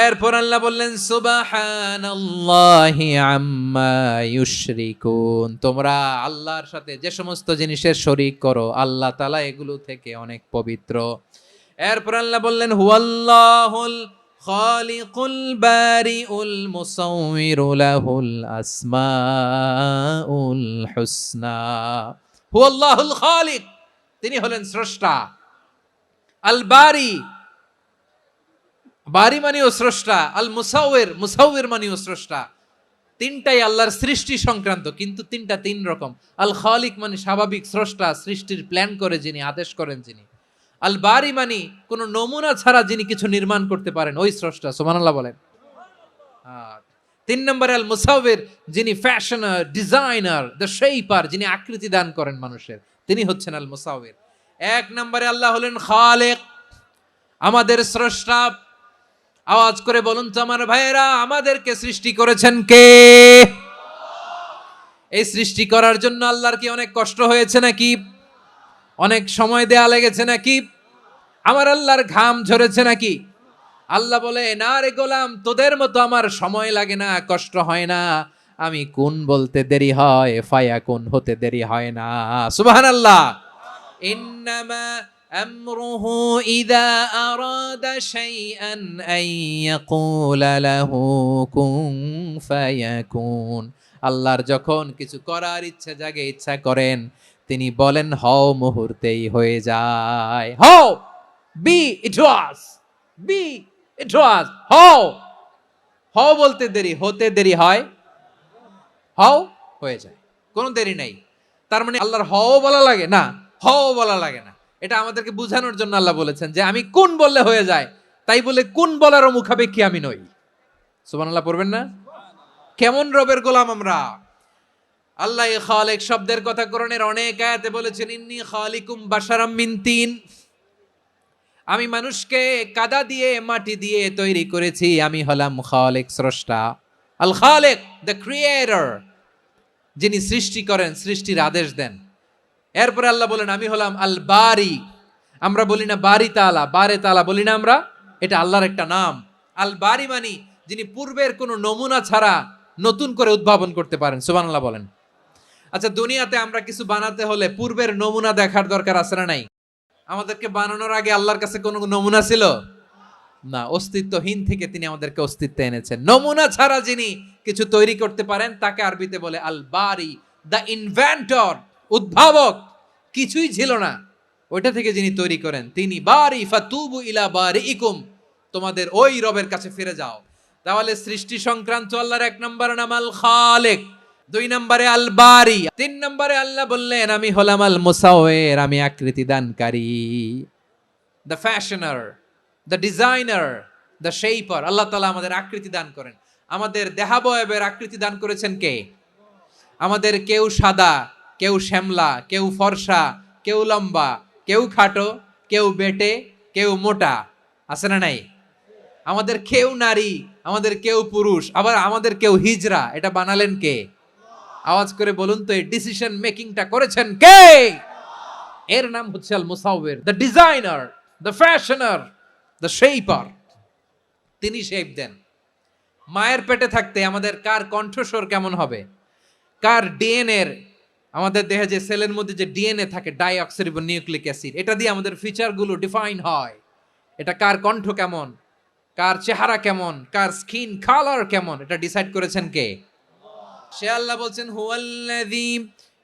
এরপর আল্লাহ বললেন সুবহানাল্লাহি আম্মা ইউশরিকুন। তোমরা আল্লাহর সাথে যে সমস্ত জিনিসের শরীক করো, আল্লাহ তাআলা এগুলো থেকে অনেক পবিত্র। এরপর আল্লাহ বললেন হুয়াল্লাহুল খালিকুল বারিউল মুসাউমিরু লাহুল আসমাউল হুসনা। হুয়াল্লাহুল খালিক, তিনি হলেন স্রষ্টা। আল বারি, বারি মানেও স্রষ্টা। আল মুসাউইর, মুসাউইর মানেও স্রষ্টা। তিনটাই আল্লাহর সৃষ্টি সংক্রান্ত, কিন্তু তিনটা তিন রকম। আল খালিক মানে স্বাভাবিক স্রষ্টা, সৃষ্টির প্ল্যান করে যিনি, আদেশ করেন যিনি। আল বারি মানে কোন নমুনা ছাড়া যিনি কিছু নির্মাণ করতে পারেন, ওই স্রষ্টা। সুবহানাল্লাহ বলেন। 3 নম্বরে আল মুসাউইর, যিনি ফ্যাশনার, ডিজাইনার, দ্য শেপার, যিনি আকৃতি দান করেন মানুষের, তিনি হচ্ছেন আল মুসাউইর। 1 নম্বরে আল্লাহ হলেন খালেক, আমাদের স্রষ্টা। আওয়াজ করে বলুন তো আমার ভাইয়েরা, আমাদেরকে সৃষ্টি করেছেন কে? এই সৃষ্টি করার জন্য আল্লাহর কি অনেক কষ্ট হয়েছে নাকি? অনেক সময় দেয়া লেগেছে নাকি? আমার আল্লাহর ঘাম ঝরেছে নাকি? আল্লাহ বলে, না রে গোলাম, তোদের মতো আমার সময় লাগে না, কষ্ট হয় না। আমি কোন বলতে দেরি হয়, ফায়াকুন হতে দেরি হয় না। সুবহানাল্লাহ। ইন্নামা আমরুহু ইযা আরাদা শাইআন আন ইয়াকুলা লাহু কুন ফায়াকুন। আল্লাহর যখন কিছু করার ইচ্ছা জাগে, ইচ্ছা করেন, তিনি বলেন হও, মুহূর্তেই হয়ে যায়। হও, বি ইট ওয়াজ, বি ইট ওয়াজ। হও, হও বলতে দেরি, হতে দেরি হয়, হও হয়ে যায়, কোনো দেরি নাই। তার মানে আল্লাহর হও বলা লাগে না, হও বলা লাগে না। এটা আমাদেরকে বুঝানোর জন্য আল্লাহ বলেছেন যে আমি কোন বললে হয়ে যায়, তাই বলে কোন বলারও মুখাপেক্ষী আমি নই। সুবহানাল্লাহ পড়বেন না? কেমন রবের গোলাম আমরা। আল্লাহ খালিক শব্দের কথা কোরআনের অনেক আয়াতে বলেছেন, ইন্নী খালিকুম বাশারাম মিন তিন, আমি মানুষকে কাদা দিয়ে, মাটি দিয়ে তৈরি করেছি, আমি হলাম খালিক, স্রষ্টা। আল খালিক, দ্য ক্রিয়েটর, যিনি সৃষ্টি করেন, সৃষ্টির আদেশ দেন। এরপরে আল্লাহ বলেন আমি হলাম আল বারি। আমরা বলি না বারি তালা, বারে তালা বলি না আমরা, এটা আল্লাহর একটা নাম। আল বারি মানি যিনি পূর্বের কোনো নমুনা ছাড়া নতুন করে উদ্ভাবন করতে পারেন। সুবহানাল্লাহ বলেন। আচ্ছা, দুনিয়াতে আমরা কিছু বানাতে হলে পূর্বের নমুনা দেখার দরকার আছে না নাই? আমাদেরকে বানানোর আগে আল্লাহর কাছে কোনো নমুনা ছিল না, অস্তিত্বহীন থেকে তিনি আমাদেরকে অস্তিত্বে এনেছেন। নমুনা ছাড়া যিনি কিছু তৈরি করতে পারেন তাকে আরবিতে বলে আল বারি, দ্য ইনভেন্টর, উদ্ভাবক। কিছুই ছিল না, ওইটা থেকে যিনি তৈরি করেন তিনি বারি। ফাতুবু ইলা বারিইকুম, তোমাদের ওই রবের কাছে ফিরে যাও। তাহলে সৃষ্টি সংক্রান্ত আল্লাহর এক নম্বর নাম আল খালেক, দুই নম্বরে আল বারি, তিন নম্বরে আল্লাহ বললেন আমি হলাম আল মুসাওয়ির, আমি আকৃতি দানকারী। The fashioner, the designer, the shaper. আল্লাহ তাআলা আমাদের আকৃতি দান করেন। আমাদের দেহাবয়বের আকৃতি দান করেছেন কে? আমাদের কেউ সাদা, কেউ শ্যামলা, কেউ ফর্সা, কেউ লম্বা, কেউ খাটো, কেউ বেটে, কেউ মোটা, আছে না নাই? আমাদের কেউ নারী, আমাদের কেউ পুরুষ, আবার আমাদের কেউ হিজড়া। এটা বানালেন কে? আওয়াজ করে বলুন তো, এই ডিসিশন মেকিংটা করেছেন কে? এর নাম হচ্ছে আল মুসাওয়ির, the designer, the fashioner, the shaper. তিনি শেপ দেন। মায়ের পেটে থাকতে আমাদের কার কণ্ঠস্বর কেমন হবে, কার ডিএনএর, আমাদের দেহে যে সেলের মধ্যে যে ডিএনএ থাকে, ডাইঅক্সিরিবো নিউক্লিক অ্যাসিড, এটা দিয়ে আমাদের ফিচারগুলো ডিফাইন হয়। এটা কার কণ্ঠ কেমন, কার চেহারা কেমন, কার স্কিন কালার কেমন, এটা ডিসাইড করেছেন কে? সে আল্লাহ বলছেন হুয়াল্লাযী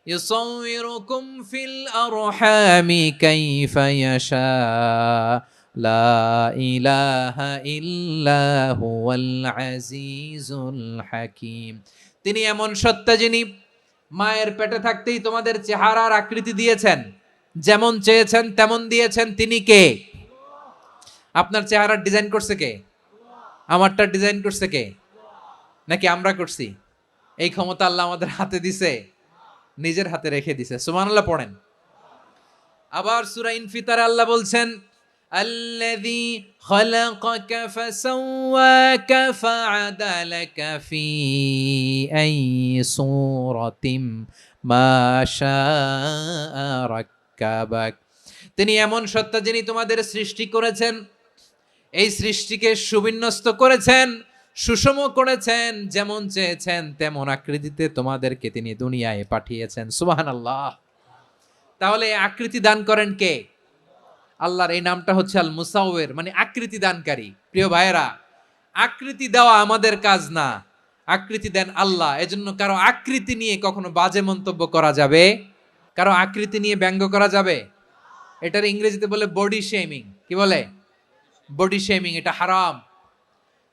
ইউসাউয়িরুকুম ফিল আরহামি কাইফা ইয়াশা লা ইলাহা ইল্লা হুয়াল আজিজুল হাকীম। তিনি এমন সত্তা যিনি মায়ের পেটে থাকতেই তোমাদের চেহারার আকৃতি দিয়েছেন, যেমন চেয়েছেন তেমন দিয়েছেন। তিনি কে? আপনার চেহারার ডিজাইন করছে কে? আমারটা ডিজাইন করছে কে? নাকি আমরা করছি? এই ক্ষমতা আল্লাহ আমাদের হাতে দিছে, নিজের হাতে রেখে দিছে। সুবহানাল্লাহ পড়েন। আবার সূরা ইনফিতারে আল্লাহ বলছেন আল্লাযী খালাকাকা ফাসাওয়াকা ফাআদালাকা ফি আইয়ি সূরাতিম মা শাআ রাক্কাবাক। তিনি এমন সত্তা যিনি তোমাদের সৃষ্টি করেছেন, এই সৃষ্টিকে সুবিন্যস্ত করেছেন, সুষম করেছেন, যেমন চেয়েছেন তেমন আকৃতিতে তোমাদেরকে তিনি দুনিয়ায় পাঠিয়েছেন। সুবহানাল্লাহ। তাহলে আকৃতি দান করেন কে? আল্লাহর এই নামটা হচ্ছে আল মুসাওয়ির, মানে আকৃতি দানকারী। প্রিয় ভাইয়েরা, আকৃতি দেওয়া আমাদের কাজ না, আকৃতি দেন আল্লাহ। এজন্য কারো আকৃতি নিয়ে কখনো বাজে মন্তব্য করা যাবে, কারো আকৃতি নিয়ে ব্যঙ্গ করা যাবে? এটার ইংরেজিতে বলে বডি শেমিং। কি বলে? Body shaming. এটা হারাম।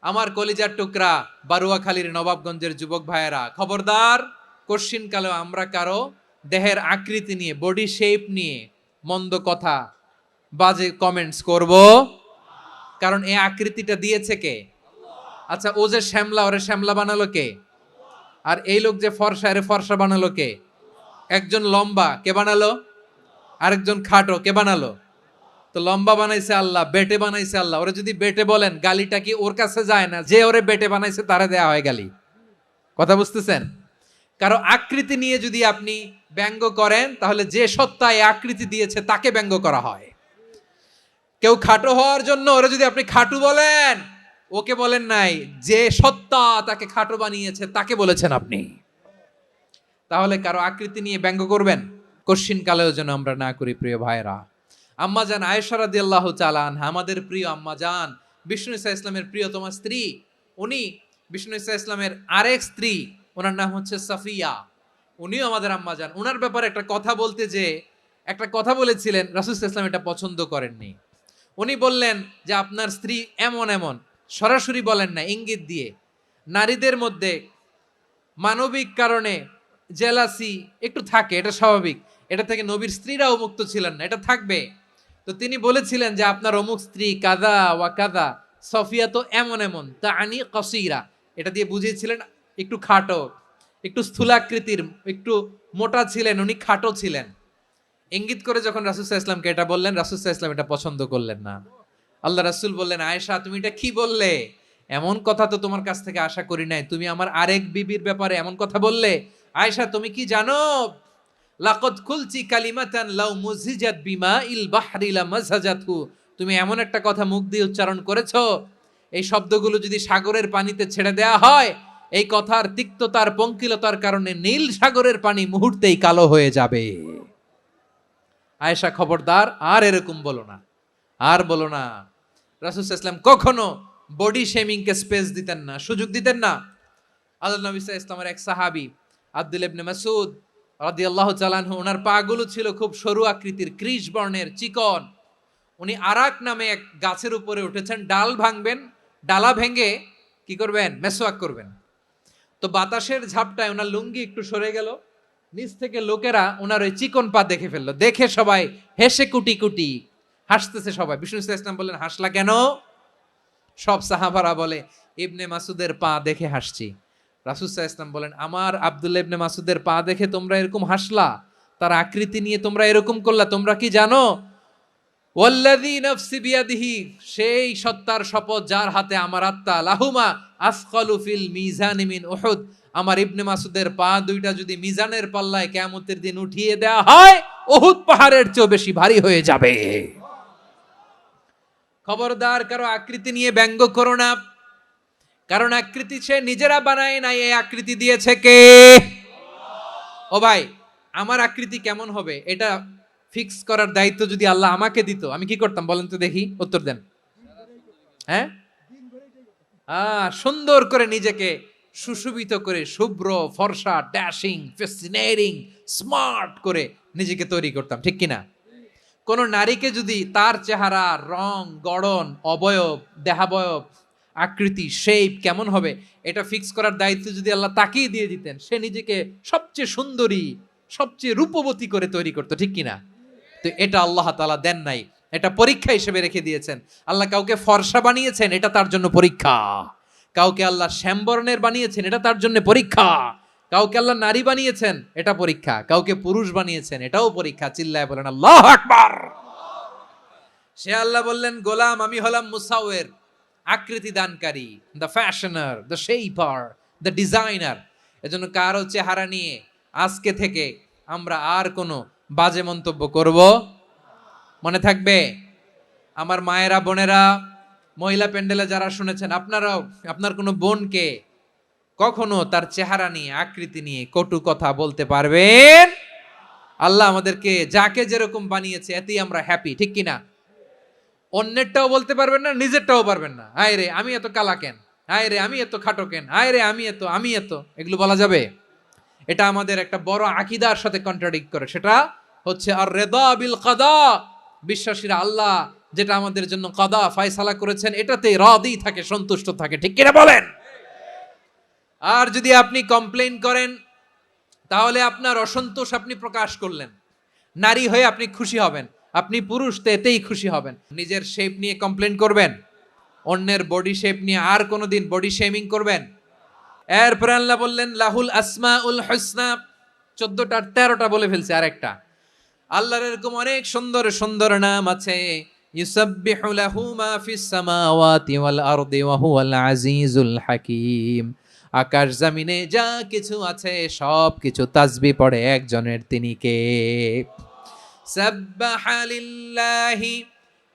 আমার কলিজার টুকরা বারুয়াখালীর নবাবগঞ্জের যুবক ভাইয়েরা, খবরদার, কোশ্চিনকালেও আমরা কারো দেহের আকৃতি নিয়ে, বডি শেপ নিয়ে মন্দ কথা, বাজে কমেন্টস করব, কারণ এই আকৃতিটা দিয়েছে কে? আচ্ছা, ও যে শ্যামলা, ওরে শ্যামলা বানালো কে? আর এই লোক যে ফর্সা, এরে ফর্সা বানালো কে? একজন লম্বা, কে বানালো? আরেকজন খাটো, কে বানালো? তো লম্বা বানাইছে আল্লাহ, বেটে বানাইছে আল্লাহ। ওরে যদি বেটে বলেন, গালিটা কি ওর কাছে যায় না? যে ওরে বেটে বানাইছে তারে দেয়া হয় গালি। কথা বুঝতেছেন? কারো আকৃতি নিয়ে যদি আপনি ব্যঙ্গ করেন, তাহলে যে সত্তা এই আকৃতি দিয়েছে তাকে ব্যঙ্গ করা হয়। কেউ খাটো হওয়ার জন্য ওরে যদি আপনি খাটু বলেন, ওকে বলেন নাই, যে সত্তা তাকে খাটো বানিয়েছে তাকে বলেছেন আপনি। তাহলে কারো আকৃতি নিয়ে ব্যঙ্গ করবেন, কোশ্চিন কালেও যেন আমরা না করি। প্রিয় ভাইরা, আম্মা জান আয়েশা রাদিয়াল্লাহু তাআলা আনহা, আমাদের প্রিয় আম্মা জান, বিষ্ণু ইসা ইসলামের প্রিয়তমা স্ত্রী, উনি বিষ্ণু ইসা ইসলামের আরেক স্ত্রী, ওনার নাম হচ্ছে সাফিয়া, উনিও আমাদের আম্মা জান। ওনার ব্যাপারে একটা কথা বলতে যে একটা কথা বলেছিলেন, রাসূল সাল্লাল্লাহু আলাইহি ওয়াসাল্লাম এটা পছন্দ করেননি। উনি বললেন যে আপনার স্ত্রী এমন এমন, সরাসরি বলেন না, ইঙ্গিত দিয়ে। নারীদের মধ্যে মানবিক কারণে জেলাসি একটু থাকে, এটা স্বাভাবিক। এটা থেকে নবীর স্ত্রীরাও মুক্ত ছিলেন না, এটা থাকবে। তো তিনি বলেছিলেন যে আপনার অমুক স্ত্রী কাদা ওয়া কাদা, সফিয়া তো এমন এমন, তা আনি কসিরা, এটা দিয়ে বুঝিয়েছিলেন একটু খাটো, একটু স্থূলাকৃতির, একটু মোটা ছিলেন, উনি খাটো ছিলেন। ইঙ্গিত করে যখন রাসূল সাল্লাল্লাহু আলাইহি ওয়াসাল্লামকে এটা বললেন, রাসূল সাল্লাল্লাহু আলাইহি ওয়াসাল্লাম এটা পছন্দ করলেন না। আল্লাহ রাসূল বললেন, আয়েশা তুমি এটা কি বললে? এমন কথা তো তোমার কাছ থেকে আশা করি নাই। তুমি আমার আরেক বিবির ব্যাপারে এমন কথা বললে। আয়েশা তুমি কি জানো লাকাদ কুলতি কালিমাতান লাউ মুজিজাত বিমাইল বাহরি লামাযাজাতহু, তুমি এমন একটা কথা মুখ দিয়ে উচ্চারণ করেছো, এই শব্দগুলো যদি সাগরের পানিতে ছেড়ে দেয়া হয়, এই কথার তিক্ততার পঙ্কিলতার কারণে নীল সাগরের পানি মুহূর্তেই কালো হয়ে যাবে। আয়েশা খবরদার, আর এরকম বলো না, আর বলো না। রাসূল সাল্লাল্লাহু আলাইহি ওয়াসাল্লাম কখনো বডি শেমিং কে স্পেস দিতেন না, সুযোগ দিতেন না। আল্লাহ নবী সাল্লাল্লাহু আলাইহি ওয়াসাল্লামের এক সাহাবী আব্দুল্লাহ ইবনে মাসউদ রাদিয়াল্লাহু তাআলা আনহু, ওনার পাগুলো ছিল খুব সরু আকৃতির, কৃষ বর্ণের, চিকন। উনি আরাক নামে এক গাছের উপরে উঠেছেন, ডাল ভাঙবেন, ডালা ভেঙে কি করবেন, মেসওয়াক করবেন। তো বাতাসের ঝাপটায় ওনার লুঙ্গি একটু সরে গেল, নিচ থেকে লোকেরা ওনার ওই চিকন পা দেখে ফেললো, দেখে সবাই হেসে কুটি কুটি হাসতেছে সবাই। বিষ্ণু সাল্লাল্লাহু আলাইহি ওয়াসাল্লাম বললেন, হাসলা কেন? সব সাহাবারা বলে, ইবনে মাসুদের পা দেখে হাসছি। রাসূল সাল্লাল্লাহু আলাইহি ওয়াসাল্লাম বলেন, আমার আব্দুল্লাহ ইবনে মাসুদের পা দেখে তোমরা এরকম হাসলা, তার আকৃতি নিয়ে তোমরা এরকম করলা, তোমরা কি জানো? ওয়াল্লাযী নাফসি বিয়াদিহি, সেই সত্তার শপথ যার হাতে আমার আত্মা, লাহুমা আসকালু ফিল মিজানি মিন উহুদ, আমার ইবনে মাসুদের পা দুইটা যদি মিজানের পাল্লায় কিয়ামতের দিন উঠিয়ে দেয়া হয়, উহুদ পাহাড়ের চেয়ে বেশি ভারী হয়ে যাবে। খবরদার, কারো আকৃতি নিয়ে ব্যঙ্গ করো না, কারণ আকৃতি সে নিজেরা বানায় নাই, এই আকৃতি দিয়েছে কে? ও ভাই, আমার আকৃতি কেমন হবে এটা ফিক্স করার দায়িত্ব যদি আল্লাহ আমাকে দিত, আমি কি করতাম বলেন তো দেখি, উত্তর দেন। হ্যাঁ, সুন্দর করে নিজেকে সুশোভিত করে, শুভ্র ফর্সা, ড্যাশিং, ফ্যাসিনেটিং, স্মার্ট করে নিজেকে তৈরি করতাম, ঠিক কিনা? কোন নারীকে যদি তার চেহারা, রং, গড়ন, অবয়ব, দেহাবয়ব, আকৃতি, শেপ কেমন হবে এটা ফিক্স করার দায়িত্ব যদি আল্লাহ তাকেই দিয়ে দিতেন, সে নিজেকে সবচেয়ে সুন্দরী, সবচেয়ে রূপবতী করে তৈরি করতো, ঠিক কিনা? তো এটা আল্লাহ তাআলা দেন নাই, এটা পরীক্ষা হিসেবে রেখে দিয়েছেন। আল্লাহ কাউকে ফর্সা বানিয়েছেন, এটা তার জন্য পরীক্ষা। কাউকে আল্লাহ শ্যামবর্ণের বানিয়েছেন, এটা তার জন্য পরীক্ষা। কাউকে আল্লাহ নারী বানিয়েছেন, এটা পরীক্ষা। কাউকে পুরুষ বানিয়েছেন, এটাও পরীক্ষা। চিল্লায় বলেন আল্লাহু আকবার। সে আল্লাহ বললেন, গোলাম আমি হলাম মুসাওয়ির, আকৃতি দানকারী, the fashioner, the shaper, the designer. এজন্য কারো চেহারা নিয়ে আজকে থেকে আমরা আর কোনো বাজে মন্তব্য করব, মনে থাকবে? আমার মায়েরা, বোনেরা, মহিলা প্যান্ডেলে যারা শুনেছেন, আপনারাও আপনার কোনো বোনকে কখনো তার চেহারা নিয়ে, আকৃতি নিয়ে কটু কথা বলতে পারবেন? আল্লাহ আমাদেরকে যাকে যেরকম বানিয়েছে এতেই আমরা হ্যাপি, ঠিক কিনা? অন্যেরটাও বলতে পারবেন না, নিজেরটাও পারবেন না। হায় রে আমি এত কালা কেন, হায় রে আমি এত খাটো কেন, হায় রে আমি এত, এগুলো বলা যাবে? এটা আমাদের একটা বড় আকীদার সাথে কন্ট্রাডিক্ট করে। সেটা হচ্ছে আর রিদা বিল কাদা, বিশ্বাসীরা আল্লাহ যেটা আমাদের জন্য কাদা ফয়সালা করেছেন এটাতে রাদি থাকে, সন্তুষ্ট থাকে, ঠিক কিনা বলেন? আর যদি আপনি কমপ্লেইন করেন তাহলে আপনার অসন্তোষ আপনি প্রকাশ করলেন। নারী হয়ে আপনি খুশি হবেন, আপনি পুরুষ তো এতেই খুশি হবেন। নিজের শেপ নিয়ে কমপ্লেইন করবেন, অন্যের বডি শেপ নিয়ে আর কোনোদিন বডি শেমিং করবেন? এরপর আল্লাহ বললেন লাহুল আসমাউল হুসনা, 14টা 13টা বলে ফেলছে, আরেকটা। আল্লাহর এরকম অনেক সুন্দর সুন্দর নাম আছে। ইউসাব্বিহু লাহু মা ফিস সামাওয়াতি ওয়াল আরদি ওয়া হুয়াল আজিজুল হাকীম। আকাশ জমিনে যা কিছু আছে সব কিছু তাসবিহ পড়ে একজনের, তিনি কে? সাব্বাহা লিল্লাহি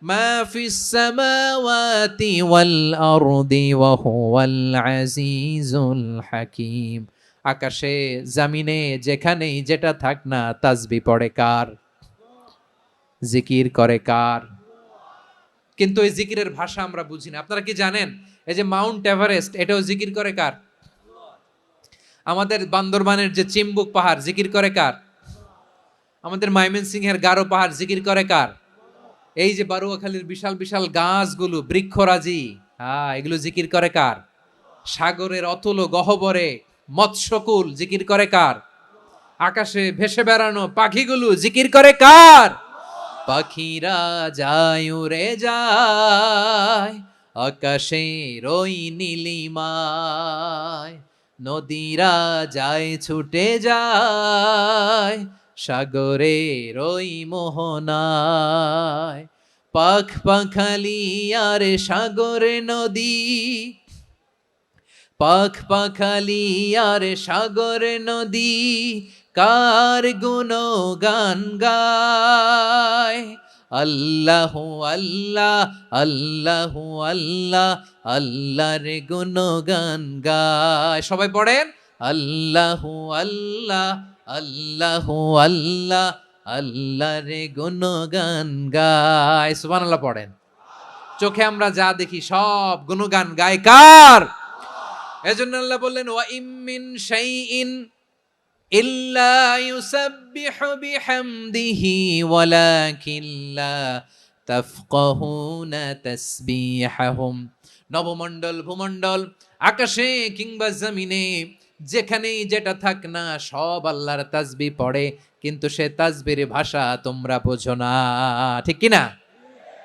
মা ফিস সামাওয়াতি ওয়াল আরদি ওয়া হুয়াল আজিজুল হাকীম। আকাশে জমিনে যেখানেই যেটা থাক না, তাসবিহ পড়ে কার? জিকির করে কার? কিন্তু এই জিকিরের ভাষা আমরা বুঝি না। আপনারা কি জানেন এই যে মাউন্ট এভারেস্ট, এটাও জিকির করে কার? আমাদের বান্দরবানের যে চিম্বুক পাহাড়, জিকির করে কার? আমাদের ময়মনসিংহের গারো পাহাড়, জিকির করে কার? এই যে বারুয়াখালীর বিশাল বিশাল গাছগুলো, বৃক্ষরাজি, এগুলো জিকির করে কার? সাগরের অতল গহ্বরে মৎস্যকুল, জিকির করে কার? আকাশে ভেসে বেড়ানো পাখিগুলো, জিকির করে কার? পাখিরা যায় উড়ে যায় আকাশের ওই নীলিমায়, নদীরা যায় ছুটে যায় সাগরের ওই মোহনায়। পাখ পাখালি আর সাগরে নদী, পাখ পাখালি আর সাগর নদী, কার গুণগান গায়। আল্লাহ আল্লাহ আল্লাহ আল্লাহ আল্লাহর গুণগান গায়। সবাই পড়েন আল্লাহ আল্লাহ আল্লাহ আল্লাহ আল্লাহর গুণগান গায়। সুবহানাল্লাহ পড়েন। চোখে আমরা যা দেখি সব গুণগান গায় কার? এজন্য আল্লাহ বললেন ওয়া ইম মিন শাইইন ইল্লা ইউসাব্বিহু বিহামদিহি ওয়ালাকিন লা তাফকাহুনা তাসবিহাহুম। নবমণ্ডল ভূমণ্ডল আকাশে কিংবা জমিনে যেখানেই যেটা থাক না সব আল্লাহর তাসবিহ পড়ে, কিন্তু সে তাসবির ভাষা তোমরা বোঝো না, ঠিক কি না?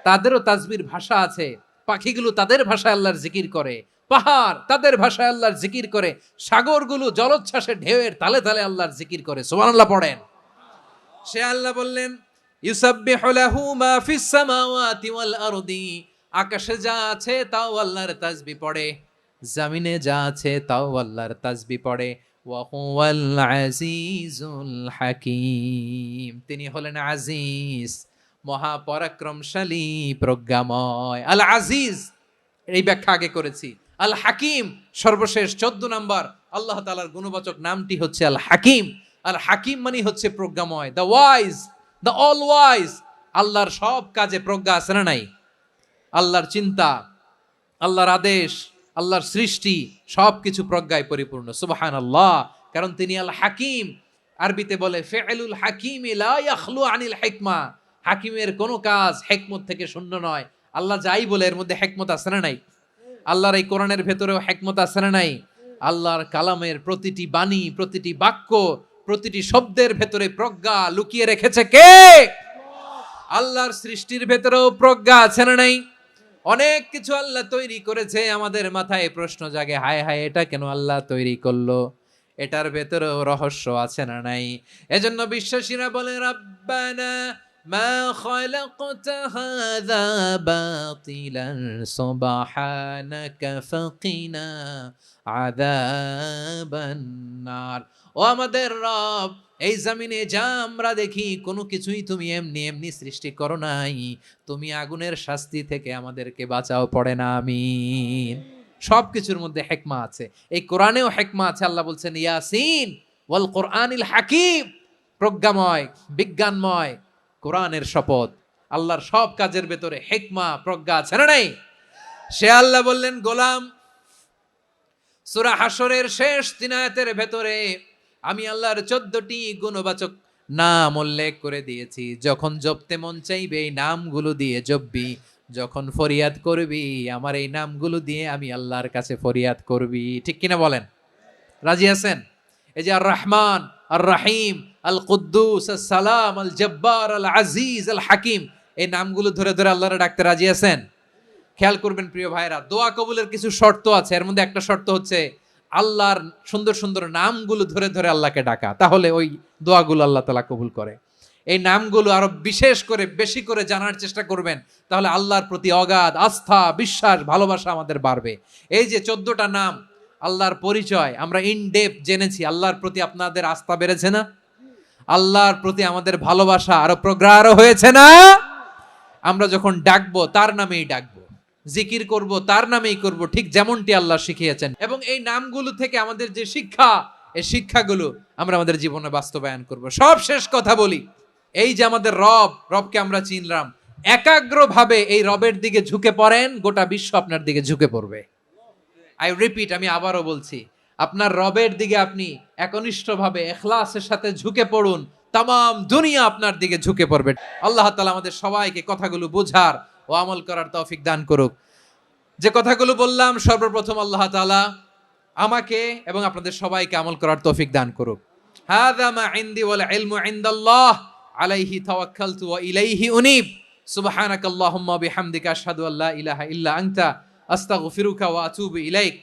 তাদেরও তাসবির ভাষা আছে। পাখিগুলো তাদের ভাষায় আল্লাহর জিকির করে, পাহাড় তাদের ভাষায় আল্লাহর জিকির করে, সাগরগুলো জলোচ্ছ্বাসে ঢেউয়ের তালে তালে আল্লাহর জিকির করে। সুবহানাল্লাহ পড়েন। সে আল্লাহ বললেন ইউসাব্বিহু লাহু মা ফিস সামাওয়াতি ওয়াল আরদি। আকাশে যা আছে তাও আল্লাহর তাসবিহ পড়ে, জমিনে যা আছে তাও আল্লাহর তাসবিহ পড়ে। ওয়া হুয়াল আজিজুল হাকীম। তিনি হলেন আজিজ, মহাপরাক্রমশালী, প্রজ্ঞাময়। আল আজিজ এই ব্যাখ্যা আগে করেছি। আল হাকিম সর্বশেষ 14 নম্বর আল্লাহ তাআলার গুণবাচক নামটি হচ্ছে আল হাকিম। আল হাকিম মানে হচ্ছে প্রজ্ঞাময়, the wise, the all wise. আল্লাহর সব কাজে প্রজ্ঞা আছে না নাই? আল্লাহর চিন্তা, আল্লাহর আদেশ, আল্লাহর সৃষ্টি সবকিছু প্রজ্ঞায় পরিপূর্ণ। সুবহানাল্লাহ। কারণ তিনি আল হাকিম। আরবিতে বলে ফিআলুল হাকিম লা ইয়াখলু আনিল হিকমা। হাকিমের কোনো কাজ হিকমত থেকে শূন্য নয়। আল্লাহ যাই বলে এর মধ্যে হিকমত আছে না নাই? আল্লাহর এই কোরআনের ভেতরেও হিকমত আছে না নাই? আল্লাহর কালামের প্রতিটি বাণী, প্রতিটি বাক্য, প্রতিটি শব্দের ভেতরে প্রজ্ঞা লুকিয়ে রেখেছে কে? আল্লাহর সৃষ্টির ভেতরেও প্রজ্ঞা আছে না নাই? অনেক কিছু আল্লাহ তৈরি করেছে, আমাদের মাথায় প্রশ্ন জাগে, হায় হায় এটা কেন আল্লাহ তৈরি করলো? এটার ভেতরেও রহস্য আছে না নাই? এজন্য বিশ্বাসীরা বলে রাব্বানা মা খালাকতা হাযা বাতিলান সুবহানাকা ফাকিনা আযাবান নার। ও আমাদের রব, এই জমিনে যা আমরা দেখি কোনো কিছুই তুমি এমনি এমনি সৃষ্টি করো নাই, তুমি আগুনের শাস্তি থেকে আমাদেরকে বাঁচাও, পড়ে না আমিন। সবকিছুর মধ্যে হিকমা আছে, এই কোরআনেও হিকমা আছে। আল্লাহ বলছেন ইয়াসিন ওয়াল কোরআনিল হাকিম, প্রজ্ঞাময়, বিজ্ঞানময় কোরআনের শপথ। আল্লাহর সব কাজের ভেতরে হিকমা, প্রজ্ঞা আছে না নাই? সে আল্লাহ বললেন গোলাম, সূরা হাশরের শেষ 3 আয়াতের ভেতরে আমি আল্লাহর 14টি গুণবাচক নাম উল্লেখ করে দিয়েছি। যখন জপতে মন চাইবে এই নামগুলো দিয়ে জপবি, যখন ফরিয়াদ করবি আমার এই নামগুলো দিয়ে আমি আল্লাহর কাছে ফরিয়াদ করবি, ঠিক কিনা বলেন? রাজি আছেন? এই যে আর রহমান, আর রাহিম, আল কুদ্দুস, আস সালাম, আল জব্বার, আল আজিজ, আল হাকিম, এই নামগুলো ধরে ধরে আল্লাহর ডাকতে রাজি আছেন? খেয়াল করবেন প্রিয় ভাইরা, দোয়া কবুলের কিছু শর্ত আছে। এর মধ্যে একটা শর্ত হচ্ছে আল্লাহর সুন্দর সুন্দর নামগুলো ধরে ধরে আল্লাহকে ডাকা, তাহলে ওই দোয়াগুলো আল্লাহ তাআলা কবুল করে। এই নামগুলো আরো বিশেষ করে বেশি করে জানার চেষ্টা করবেন, তাহলে আল্লাহর প্রতি অগাধ আস্থা, বিশ্বাস, ভালোবাসা আমাদের বাড়বে। এই যে 14টা নাম আল্লাহর পরিচয় আমরা ইন ডেপথ জেনেছি, আল্লাহর প্রতি আপনাদের আস্থা বেড়েছে না? আল্লাহর প্রতি আমাদের ভালোবাসা আরো প্রগাঢ় হয়েছে না? আমরা যখন ডাকবো তার নামেই ডাকবো, জিকির করব তার নামেই করব, ঠিক যেমনটি আল্লাহ শিখিয়েছেন। এবং এই নামগুলো থেকে আমাদের যে শিক্ষা, এই শিক্ষাগুলো আমরা আমাদের জীবনে বাস্তবায়ন করব। সব শেষ কথা বলি, এই যে আমাদের রবকে আমরা চিনলাম, একাগ্রভাবে এই রবের দিকে ঝুঁকে পড়েন, গোটা বিশ্ব আপনার দিকে ঝুঁকে পড়বে। আই রিপিট, আমি আবারও বলছি, আপনার রবের দিকে আপনি একনিষ্ঠভাবে ইখলাসের সাথে ঝুঁকে পড়ুন, তামাম দুনিয়া আপনার দিকে ঝুঁকে পড়বে। আল্লাহ তাআলা আমাদের সবাইকে কথাগুলো বোঝার ও আমল করার তৌফিক দান করুক। যে কথাগুলো বললাম, সর্বপ্রথম আল্লাহ তাআলা আমাকে এবং আপনাদের সবাইকে আমল করার তৌফিক দান করুক। হাযা মা ইনদি ওয়াল ইলমু ইনদাল্লাহ আলাইহি তাওয়াক্কালতু ওয়া ইলাইহি উনীব। সুবহানাকাল্লাহুম্মা বিহামদিকা আশহাদু আল্লা ইলাহা ইল্লা আনতা আস্তাগফিরুকা ওয়া আতুবু ইলাইক।